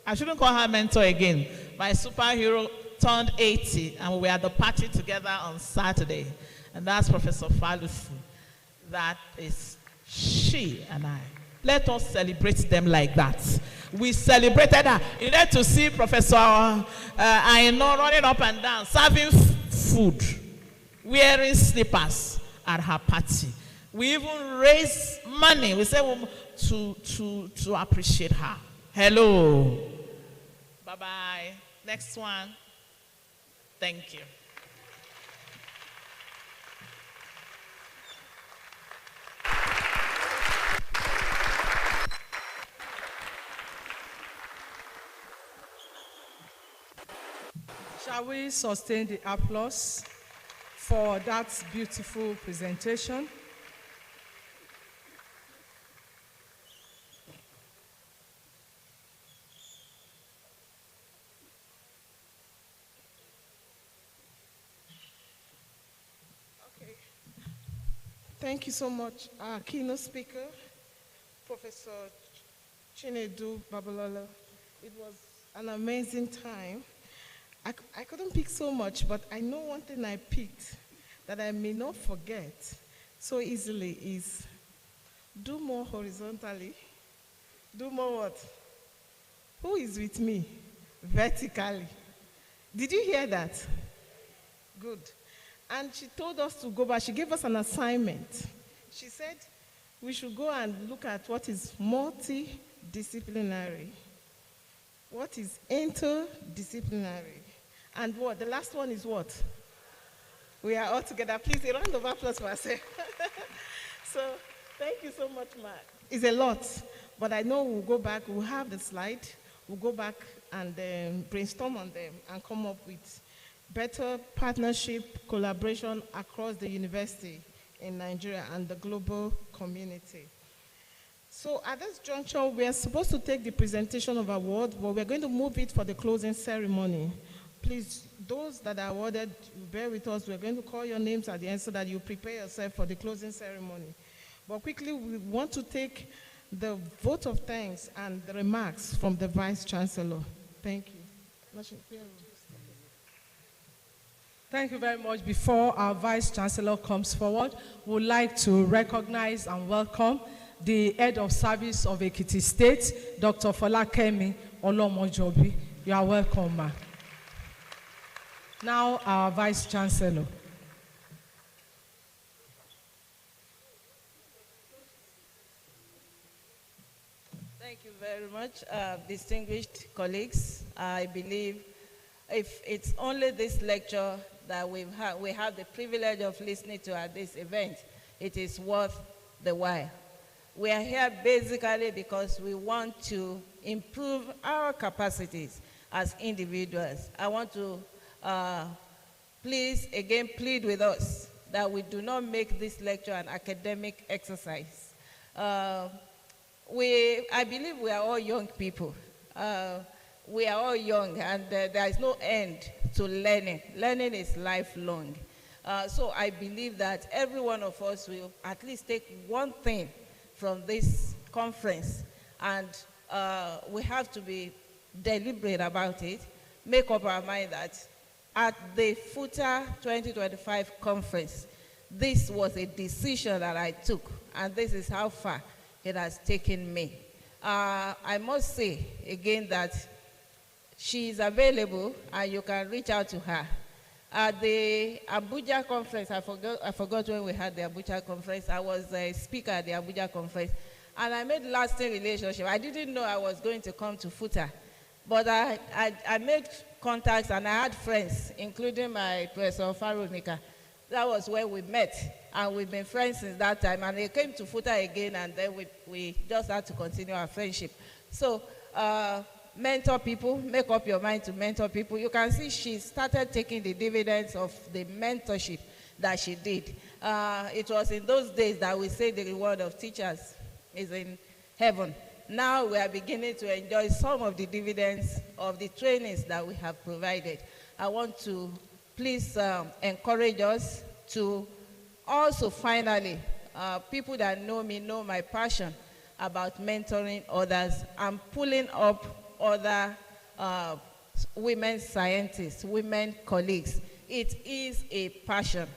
I shouldn't call her mentor again. My superhero turned 80 and we were at the party together on Saturday. And that's Professor Falusi. That is she and I. Let us celebrate them like that. We celebrated her. You need to see Professor Aino running up and down, serving food, wearing slippers at her party. We even raised money. We said to appreciate her. Hello. Bye-bye. Next one. Thank you. Shall we sustain the applause for that beautiful presentation? Okay. Thank you so much, our keynote speaker, Professor Chinedu Babalola. It was an amazing time. I couldn't pick so much, but I know one thing I picked that I may not forget so easily is do more horizontally. Do more what? Who is with me? Vertically. Did you hear that? Good. And she told us to go back. She gave us an assignment. She said we should go and look at what is multidisciplinary, what is interdisciplinary, and what? The last one is what? We are all together. Please, a round of applause for ourselves. So, thank you so much, Mark. It's a lot, but I know we'll go back. We'll have the slide. We'll go back and brainstorm on them and come up with better partnership, collaboration across the university in Nigeria and the global community. So at this juncture, we are supposed to take the presentation of award, but we're going to move it for the closing ceremony. Please, those that are awarded, bear with us. We're going to call your names at the end so that you prepare yourself for the closing ceremony. But quickly, we want to take the vote of thanks and the remarks from the Vice Chancellor. Thank you. Thank you very much. Before our Vice Chancellor comes forward, we would like to recognize and welcome the Head of Service of Ekiti State, Dr. Folakemi Olomojobi. You are welcome, ma. Now, our Vice Chancellor. Thank you very much, distinguished colleagues. I believe if it's only this lecture that we have the privilege of listening to at this event, it is worth the while. We are here basically because we want to improve our capacities as individuals. I want to please again plead with us that we do not make this lecture an academic exercise. I believe we are all young people. We are all young, and there is no end to learning. Learning is lifelong. So I believe that every one of us will at least take one thing from this conference, and we have to be deliberate about it, make up our mind that at the FUTA 2025 conference, this was a decision that I took, and this is how far it has taken me. I must say again that she is available and you can reach out to her. At the Abuja conference, I forgot when we had the Abuja conference. I was a speaker at the Abuja conference, and I made lasting relationship. I didn't know I was going to come to FUTA, but I made contacts and I had friends, including my Professor Farunika. That was where we met, and we've been friends since that time. And they came to FUTA again, and then we just had to continue our friendship. So, mentor people, make up your mind to mentor people. You can see she started taking the dividends of the mentorship that she did. It was in those days that we say the reward of teachers is in heaven. Now we are beginning to enjoy some of the dividends of the trainings that we have provided. I want to please encourage us to also finally, people that know me know my passion about mentoring others and pulling up other women scientists, women colleagues. It is a passion.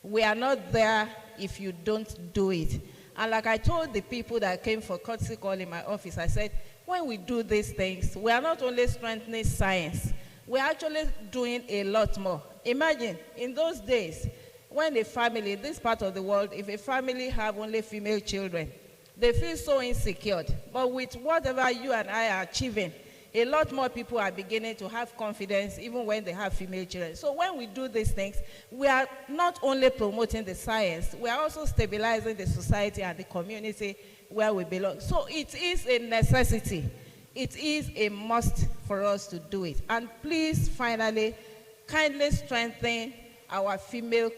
We are not there if you don't do it. And like I told the people that came for courtesy call in my office, I said, when we do these things, we are not only strengthening science, we're actually doing a lot more. Imagine, in those days, when a family, this part of the world, if a family have only female children, they feel so insecure. But with whatever you and I are achieving, a lot more people are beginning to have confidence even when they have female children. So when we do these things, we are not only promoting the science, we are also stabilizing the society and the community where we belong. So it is a necessity. It is a must for us to do it. And please, finally, kindly strengthen our female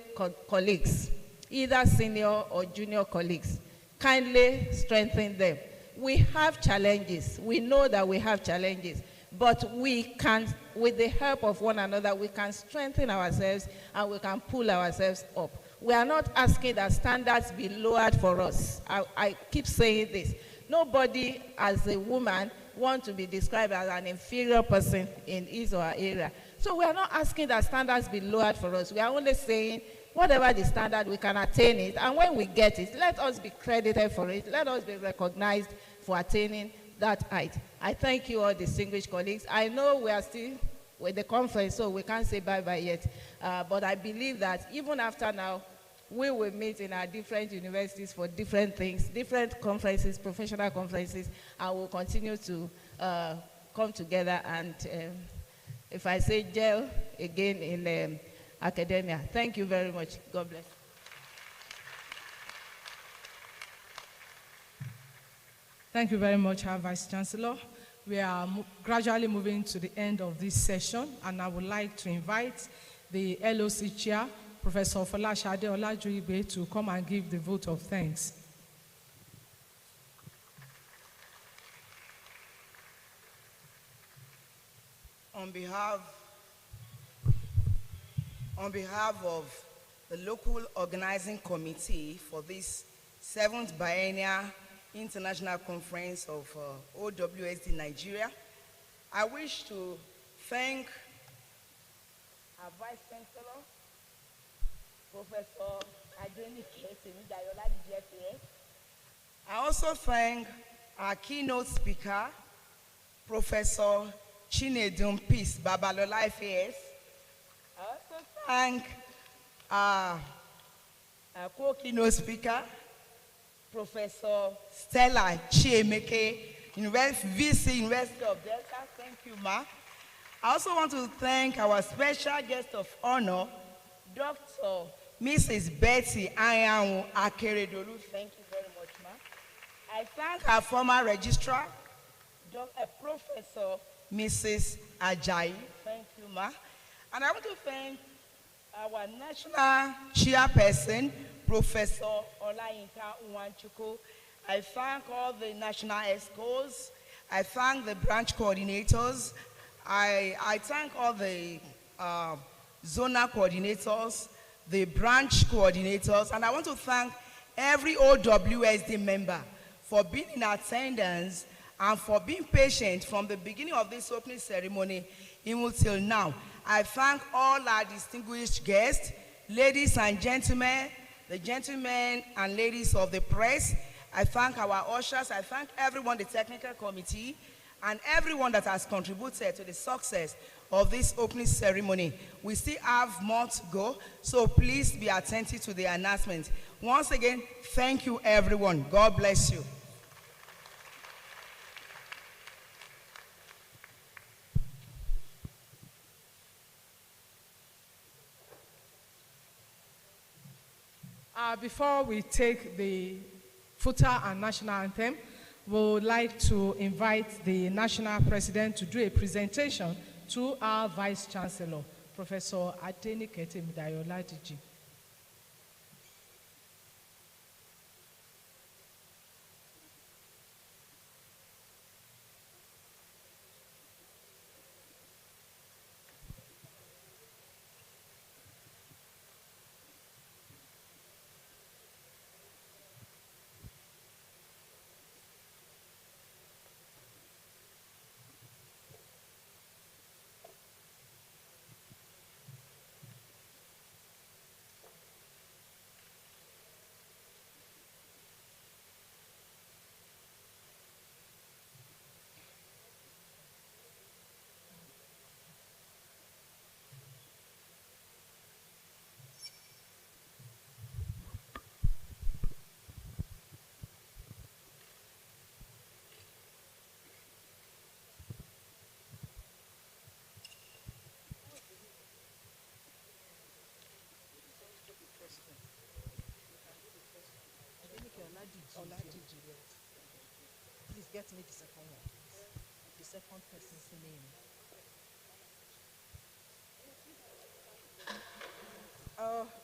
colleagues, either senior or junior colleagues. Kindly strengthen them. We have challenges. We know that we have challenges, but we can, with the help of one another, we can strengthen ourselves and we can pull ourselves up. We are not asking that standards be lowered for us. I keep saying this. Nobody as a woman wants to be described as an inferior person in his or her area. So we are not asking that standards be lowered for us. We are only saying whatever the standard, we can attain it. And when we get it, let us be credited for it. Let us be recognized for attaining that height. I thank you all, distinguished colleagues. I know we are still with the conference, so we can't say bye-bye yet. But I believe that even after now, we will meet in our different universities for different things, different conferences, professional conferences, and we'll continue to come together and, if I say gel again in academia. Thank you very much. God bless. Thank you very much, our Vice Chancellor. We are gradually moving to the end of this session, and I would like to invite the LOC Chair, Professor Folashade Olajuibe, to come and give the vote of thanks. on behalf of the local organizing committee for this 7th Biennial International Conference of OWSD Nigeria, I wish to thank our Vice Chancellor, Professor Adenike. I also thank our keynote speaker, Professor Chinedum Peace Babalola FAS. I also thank our co-keynote speaker, Professor Stella Chiemeke, VC University of Delta. Thank you, ma. I also want to thank our special guest of honor, Dr. Mrs. Betty Ayamu Akeredolu. Thank you very much, ma. I thank our former registrar, Professor Mrs. Ajayi. Thank you, ma. And I want to thank our national chairperson, Professor Olayinka Uwanchuku. I thank all the national ESCOs. I thank the branch coordinators. I thank all the zonal coordinators, the branch coordinators, and I want to thank every OWSD member for being in attendance and for being patient from the beginning of this opening ceremony even till now. I thank all our distinguished guests, ladies and gentlemen, the gentlemen and ladies of the press. I thank our ushers. I thank everyone, the technical committee, and everyone that has contributed to the success of this opening ceremony. We still have more to go, so please be attentive to the announcement. Once again, thank you, everyone. God bless you. Before we take the footer and national anthem, we would like to invite the national president to do a presentation to our vice chancellor, Professor Adenike Temidayoladiji. Please get me the second one. The second person's name.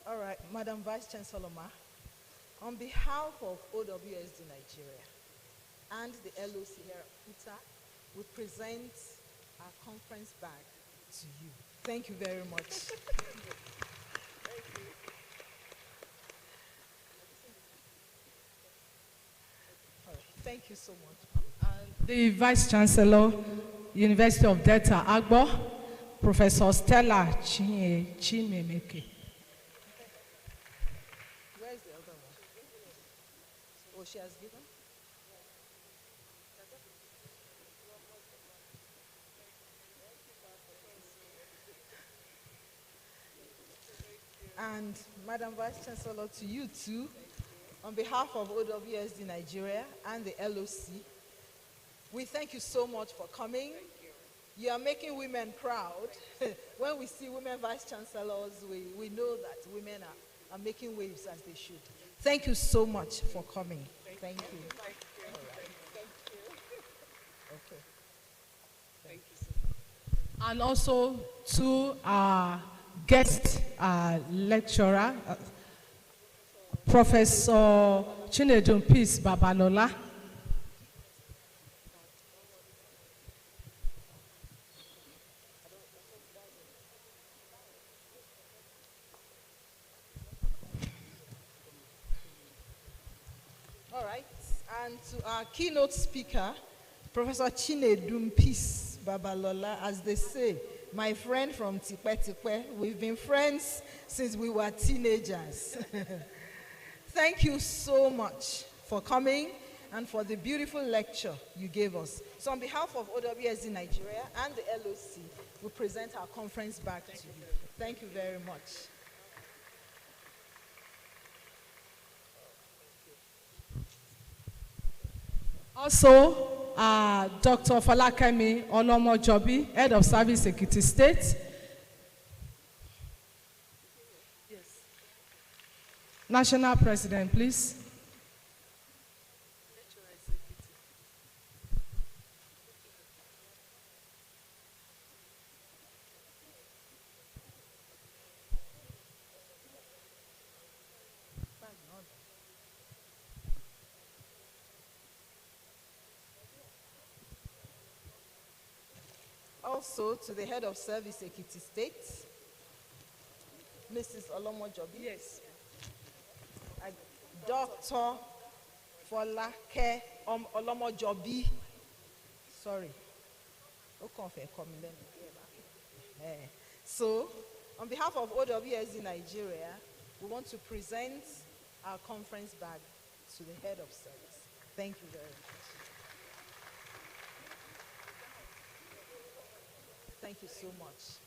All right, Madam Vice Chancellor Ma, on behalf of OWSD Nigeria and the LOC here at Uta, we present our conference bag to you. Thank you very much. Thank you so much. And the Vice Chancellor, University of Delta, Agbo, Professor Stella Chiemeke. Where's the other one? Oh, she has given? And Madam Vice Chancellor, to you too, on behalf of OWSD Nigeria and the LOC, we thank you so much for coming. You are making women proud. When we see women vice chancellors, we know that women are making waves as they should. Thank you so much for coming. Thank you. Thank you. All right. Thank you. Okay. Thank you so much. And also to our guest lecturer, Professor Chinedum Peace Babalola. All right. And to our keynote speaker, Professor Chinedum Peace Babalola, as they say, my friend from Tipe Tipe. We've been friends since we were teenagers. Thank you so much for coming and for the beautiful lecture you gave us. So on behalf of OWSD Nigeria and the LOC, we present our conference back to you. Thank you very much. Also, Dr. Falakemi Olomojobi, Head of Service, Ekiti State. Yes. National President, please. Also, to the head of service, Ekiti State, Mrs. Olomojobi. Yes. Dr. Folake Olomojobi. Sorry. So, on behalf of OWSD Nigeria, we want to present our conference bag to the head of service. Thank you very much. Thank you so much.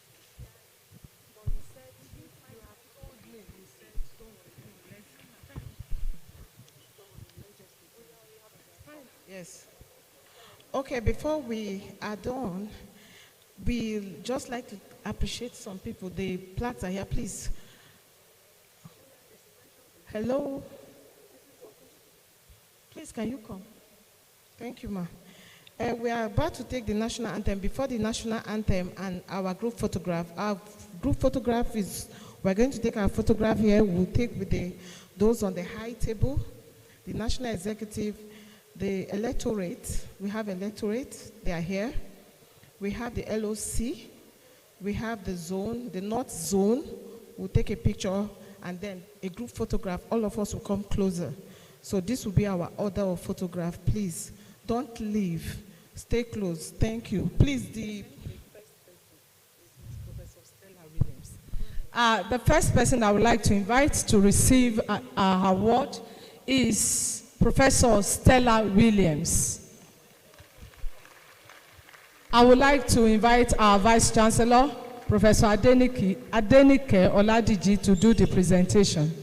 Yes. Okay, before we are done, we just like to appreciate some people. The plaques are here, please. Hello. Please, can you come? Thank you, ma. We are about to take the national anthem. Before the national anthem and our group photograph is, we're going to take our photograph here. We'll take with those on the high table, the national executive, the electorate. We have electorate, they are here. We have the LOC. We have the zone, the North Zone. We'll take a picture and then a group photograph. All of us will come closer. So this will be our order of photograph. Please, don't leave. Stay close. Thank you. Please, the first person I would like to invite to receive our award is Professor Stella Williams. I would like to invite our Vice Chancellor, Professor Adenike Oladiji, to do the presentation.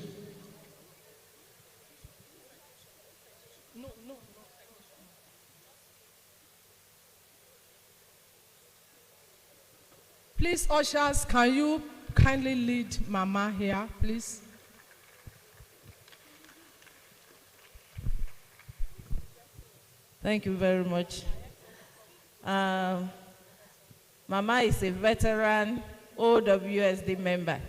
Please, ushers, can you kindly lead Mama here, please? Thank you very much. Mama is a veteran OWSD member.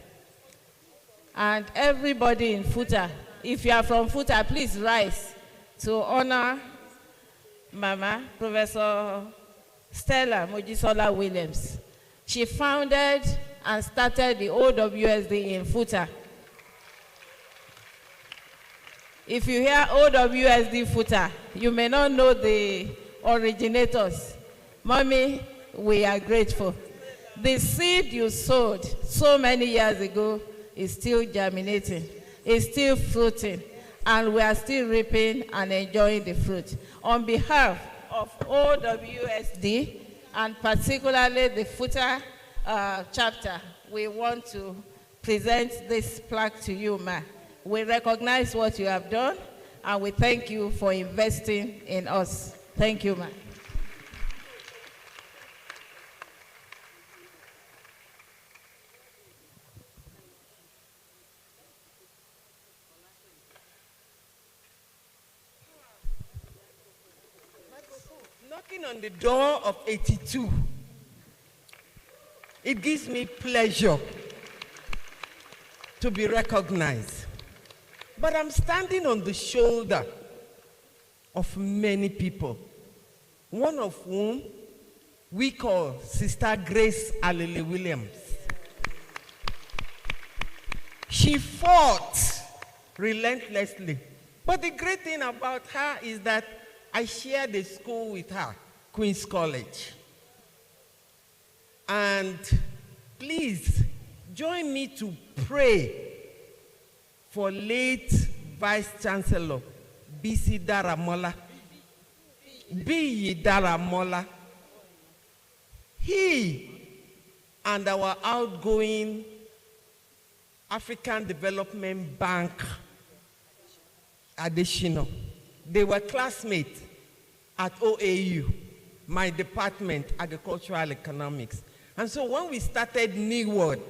And everybody in Futa, if you are from Futa, please rise to honor Mama, Professor Stella Mojisola Williams. She founded and started the OWSD in Futa. If you hear OWSD Futa, you may not know the originators. Mommy, we are grateful. The seed you sowed so many years ago is still germinating, is still fruiting, and we are still reaping and enjoying the fruit. On behalf of OWSD, and particularly the Futa chapter, we want to present this plaque to you, Ma. We recognize what you have done, and we thank you for investing in us. Thank you, Ma. Knocking on the door of 82, it gives me pleasure to be recognized. But I'm standing on the shoulder of many people, one of whom we call Sister Grace Alele Williams. She fought relentlessly But the great thing about her is that I shared the school with her, Queen's College. And please join me to pray for late Vice Chancellor B.C. Daramola. B. Daramola. He and our outgoing African Development Bank, Adeshino, they were classmates at OAU, my department, Agricultural Economics. And so when we started NEWOD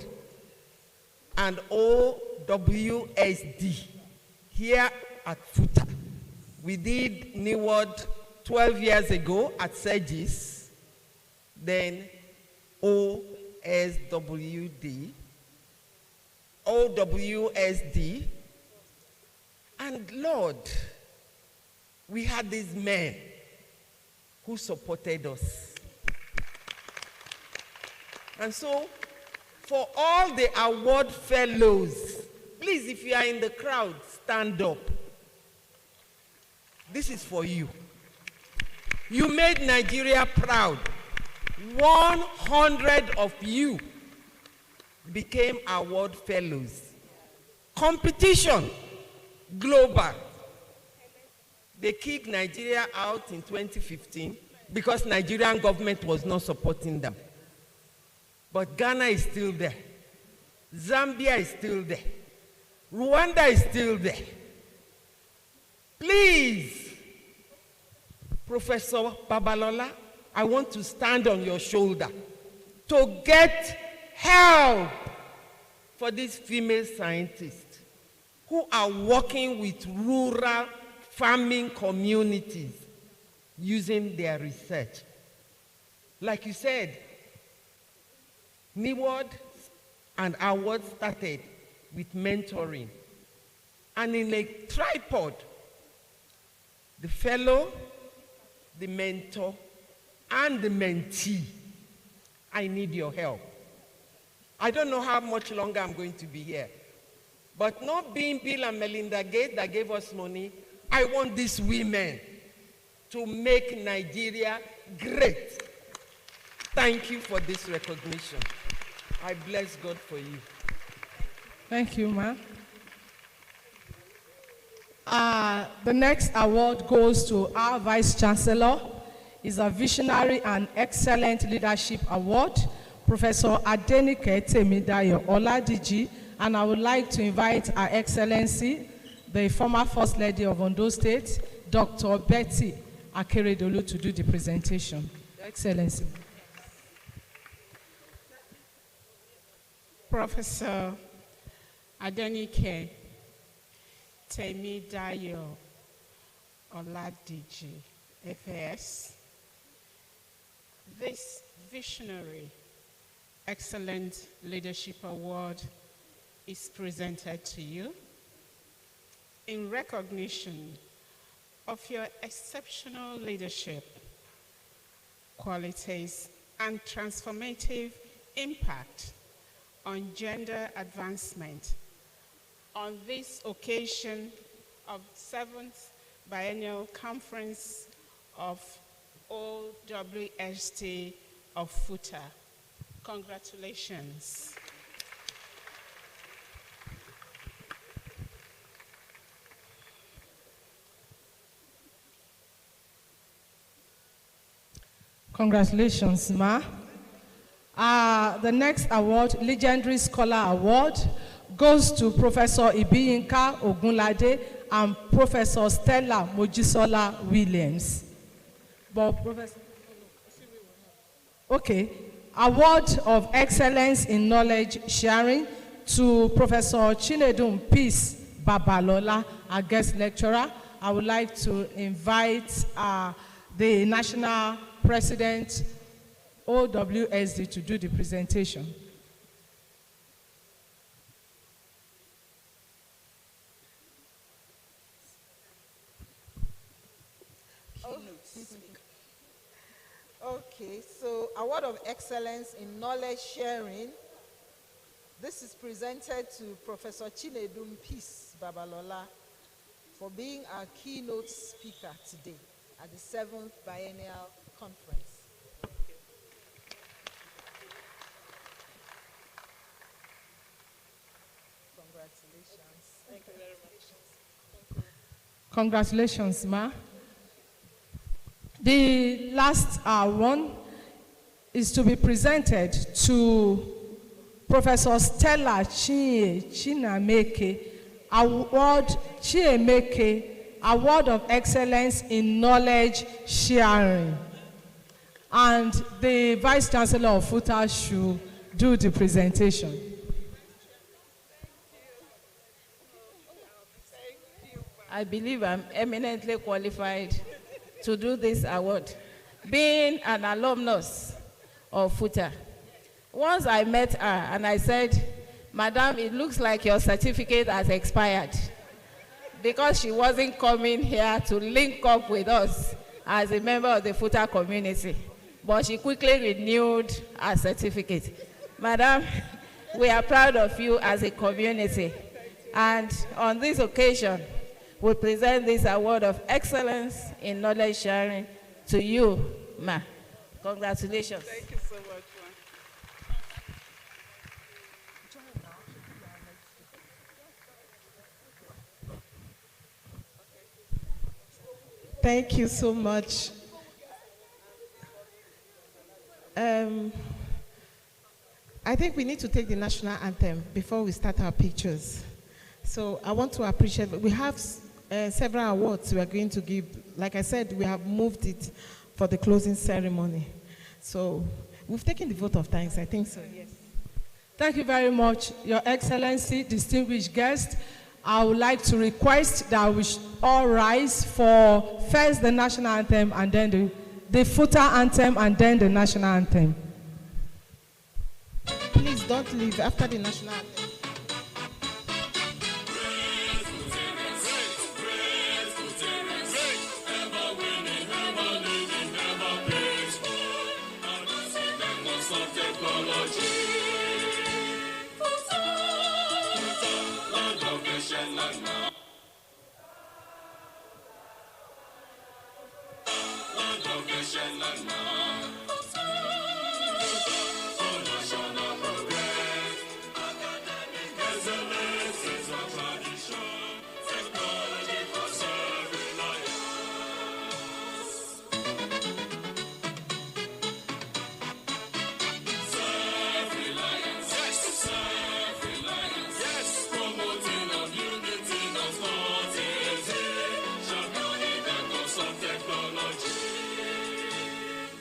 and OWSD here at FUTA, we did NEWOD 12 years ago at Segis, then OSWD, OWSD, and Lord, we had these men who supported us. And so, for all the award fellows, please, if you are in the crowd, stand up. This is for you. You made Nigeria proud. 100 of you became award fellows. Competition, global. They kicked Nigeria out in 2015 because Nigerian government was not supporting them. But Ghana is still there. Zambia is still there. Rwanda is still there. Please, Professor Babalola, I want to stand on your shoulder to get help for these female scientists who are working with rural farming communities using their research. Like you said, NEWOD and award started with mentoring. And in a tripod, the fellow, the mentor, and the mentee, I need your help. I don't know how much longer I'm going to be here. But not being Bill and Melinda Gates that gave us money, I want these women to make Nigeria great. Thank you for this recognition. I bless God for you. Thank you, ma'am. The next award goes to our Vice Chancellor. It's a Visionary and Excellent Leadership Award, Professor Adenike Temidayo Oladiji, and I would like to invite Her Excellency, the former First Lady of Ondo State, Dr. Betty Akeredolu, to do the presentation. Your Excellency. Professor Adenike Temidayo Oladiji, FAS. This Visionary Excellent Leadership Award is presented to you in recognition of your exceptional leadership, qualities, and transformative impact on gender advancement on this occasion of 7th Biennial Conference of OWSD of FUTA. Congratulations. Congratulations, Ma. The next award, Legendary Scholar Award, goes to Professor Ibiyinka Ogunlade and Professor Stella Mojisola Williams. But Professor, okay. Award of Excellence in Knowledge Sharing to Professor Chinedum Peace Babalola, our guest lecturer. I would like to invite the National President, OWSD, to do the presentation. Okay, so Award of Excellence in Knowledge Sharing. This is presented to Professor Chinedum Peace Babalola, for being our keynote speaker today at the 7th Biennial Conference. Congratulations. Thank you very much. Congratulations, Ma. The last one is to be presented to Professor Stella Chinameke, Award of Excellence in Knowledge Sharing. And the Vice Chancellor of FUTA should do the presentation. I believe I'm eminently qualified to do this award, being an alumnus of FUTA. Once I met her and I said, Madam, it looks like your certificate has expired, because she wasn't coming here to link up with us as a member of the FUTA community. But she quickly renewed her certificate. Madam, we are proud of you as a community. And on this occasion, we present this award of excellence in knowledge sharing to you, Ma. Congratulations. Thank you so much, Ma. Thank you so much. I think we need to take the national anthem before we start our pictures. So I want to appreciate, we have several awards we are going to give. Like I said, we have moved it for the closing ceremony. So we've taken the vote of thanks, I think so, yes. Thank you very much, Your Excellency, distinguished guests. I would like to request that we should all rise for first the national anthem and then the FUTA anthem and then the national anthem. Please don't leave after the national anthem.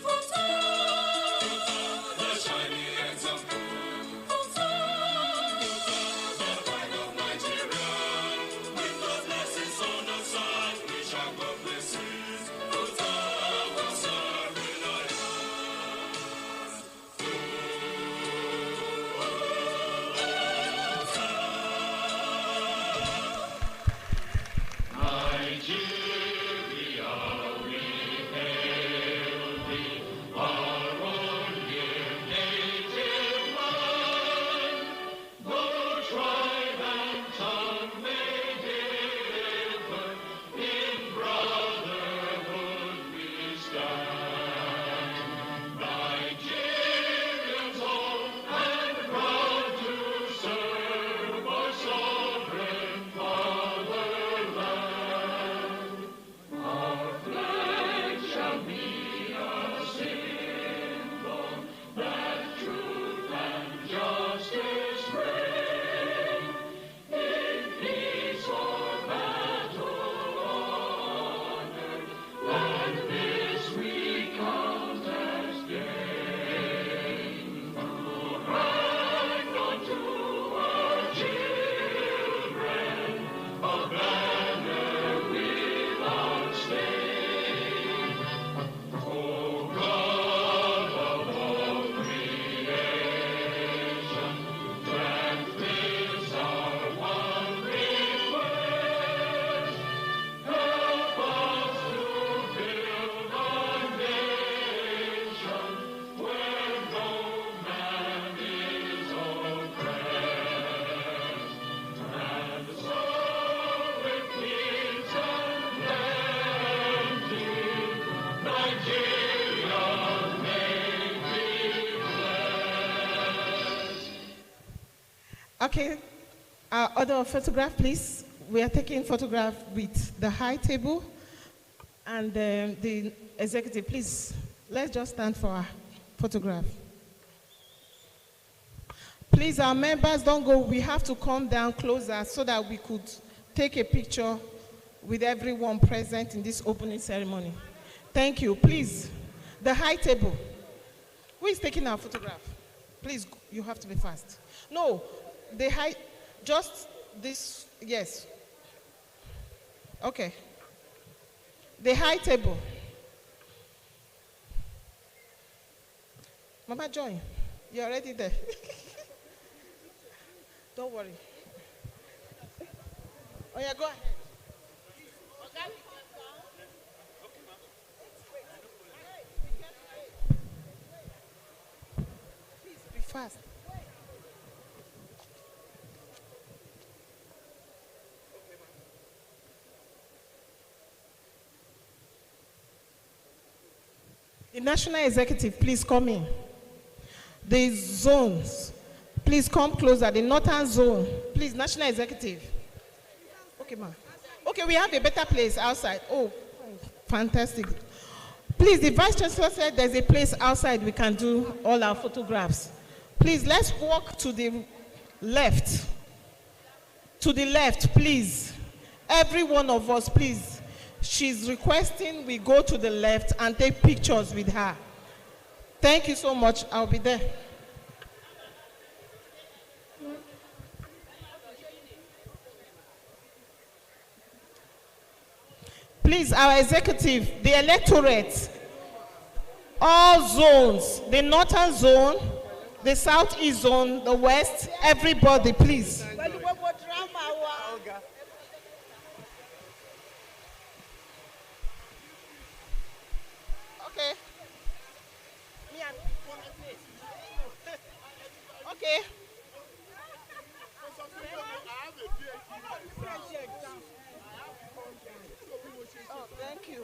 For Okay, other photograph, please. We are taking photograph with the high table and the executive. Please, let's just stand for our photograph. Please, our members, don't go. We have to come down closer so that we could take a picture with everyone present in this opening ceremony. Thank you. Please, the high table. Who is taking our photograph? Please, you have to be fast. No, the high, just this, yes. Okay. The high table. Mama Joy, you're already there. Don't worry. Oh yeah, go ahead. Please be fast. The national executive, please come in. The zones, please come closer. The northern zone, please, national executive. Okay, ma'am. Okay, we have a better place outside. Oh, fantastic. Please, the Vice Chancellor said there's a place outside we can do all our photographs. Please, let's walk to the left. To the left, please. Every one of us, please. She's requesting we go to the left and take pictures with her. Thank you so much. I'll be there. Please, our executive, the electorate, all zones, the northern zone, the southeast zone, the west, everybody, please. Okay. Okay. Oh, thank you.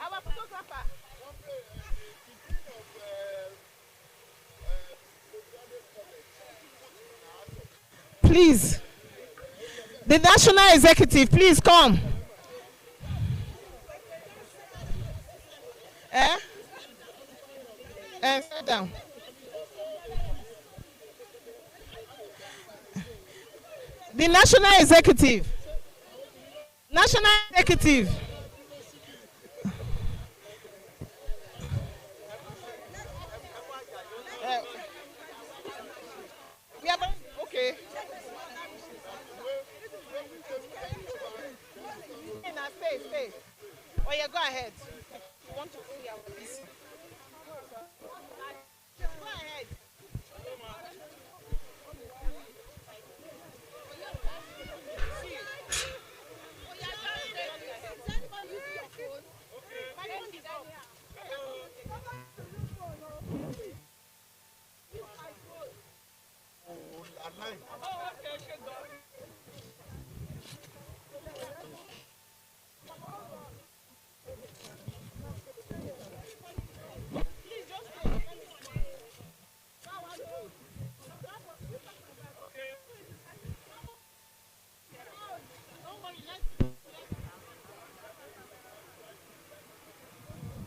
Our photographer. Please, the national executive, please come. Sit down. The national executive. National executive.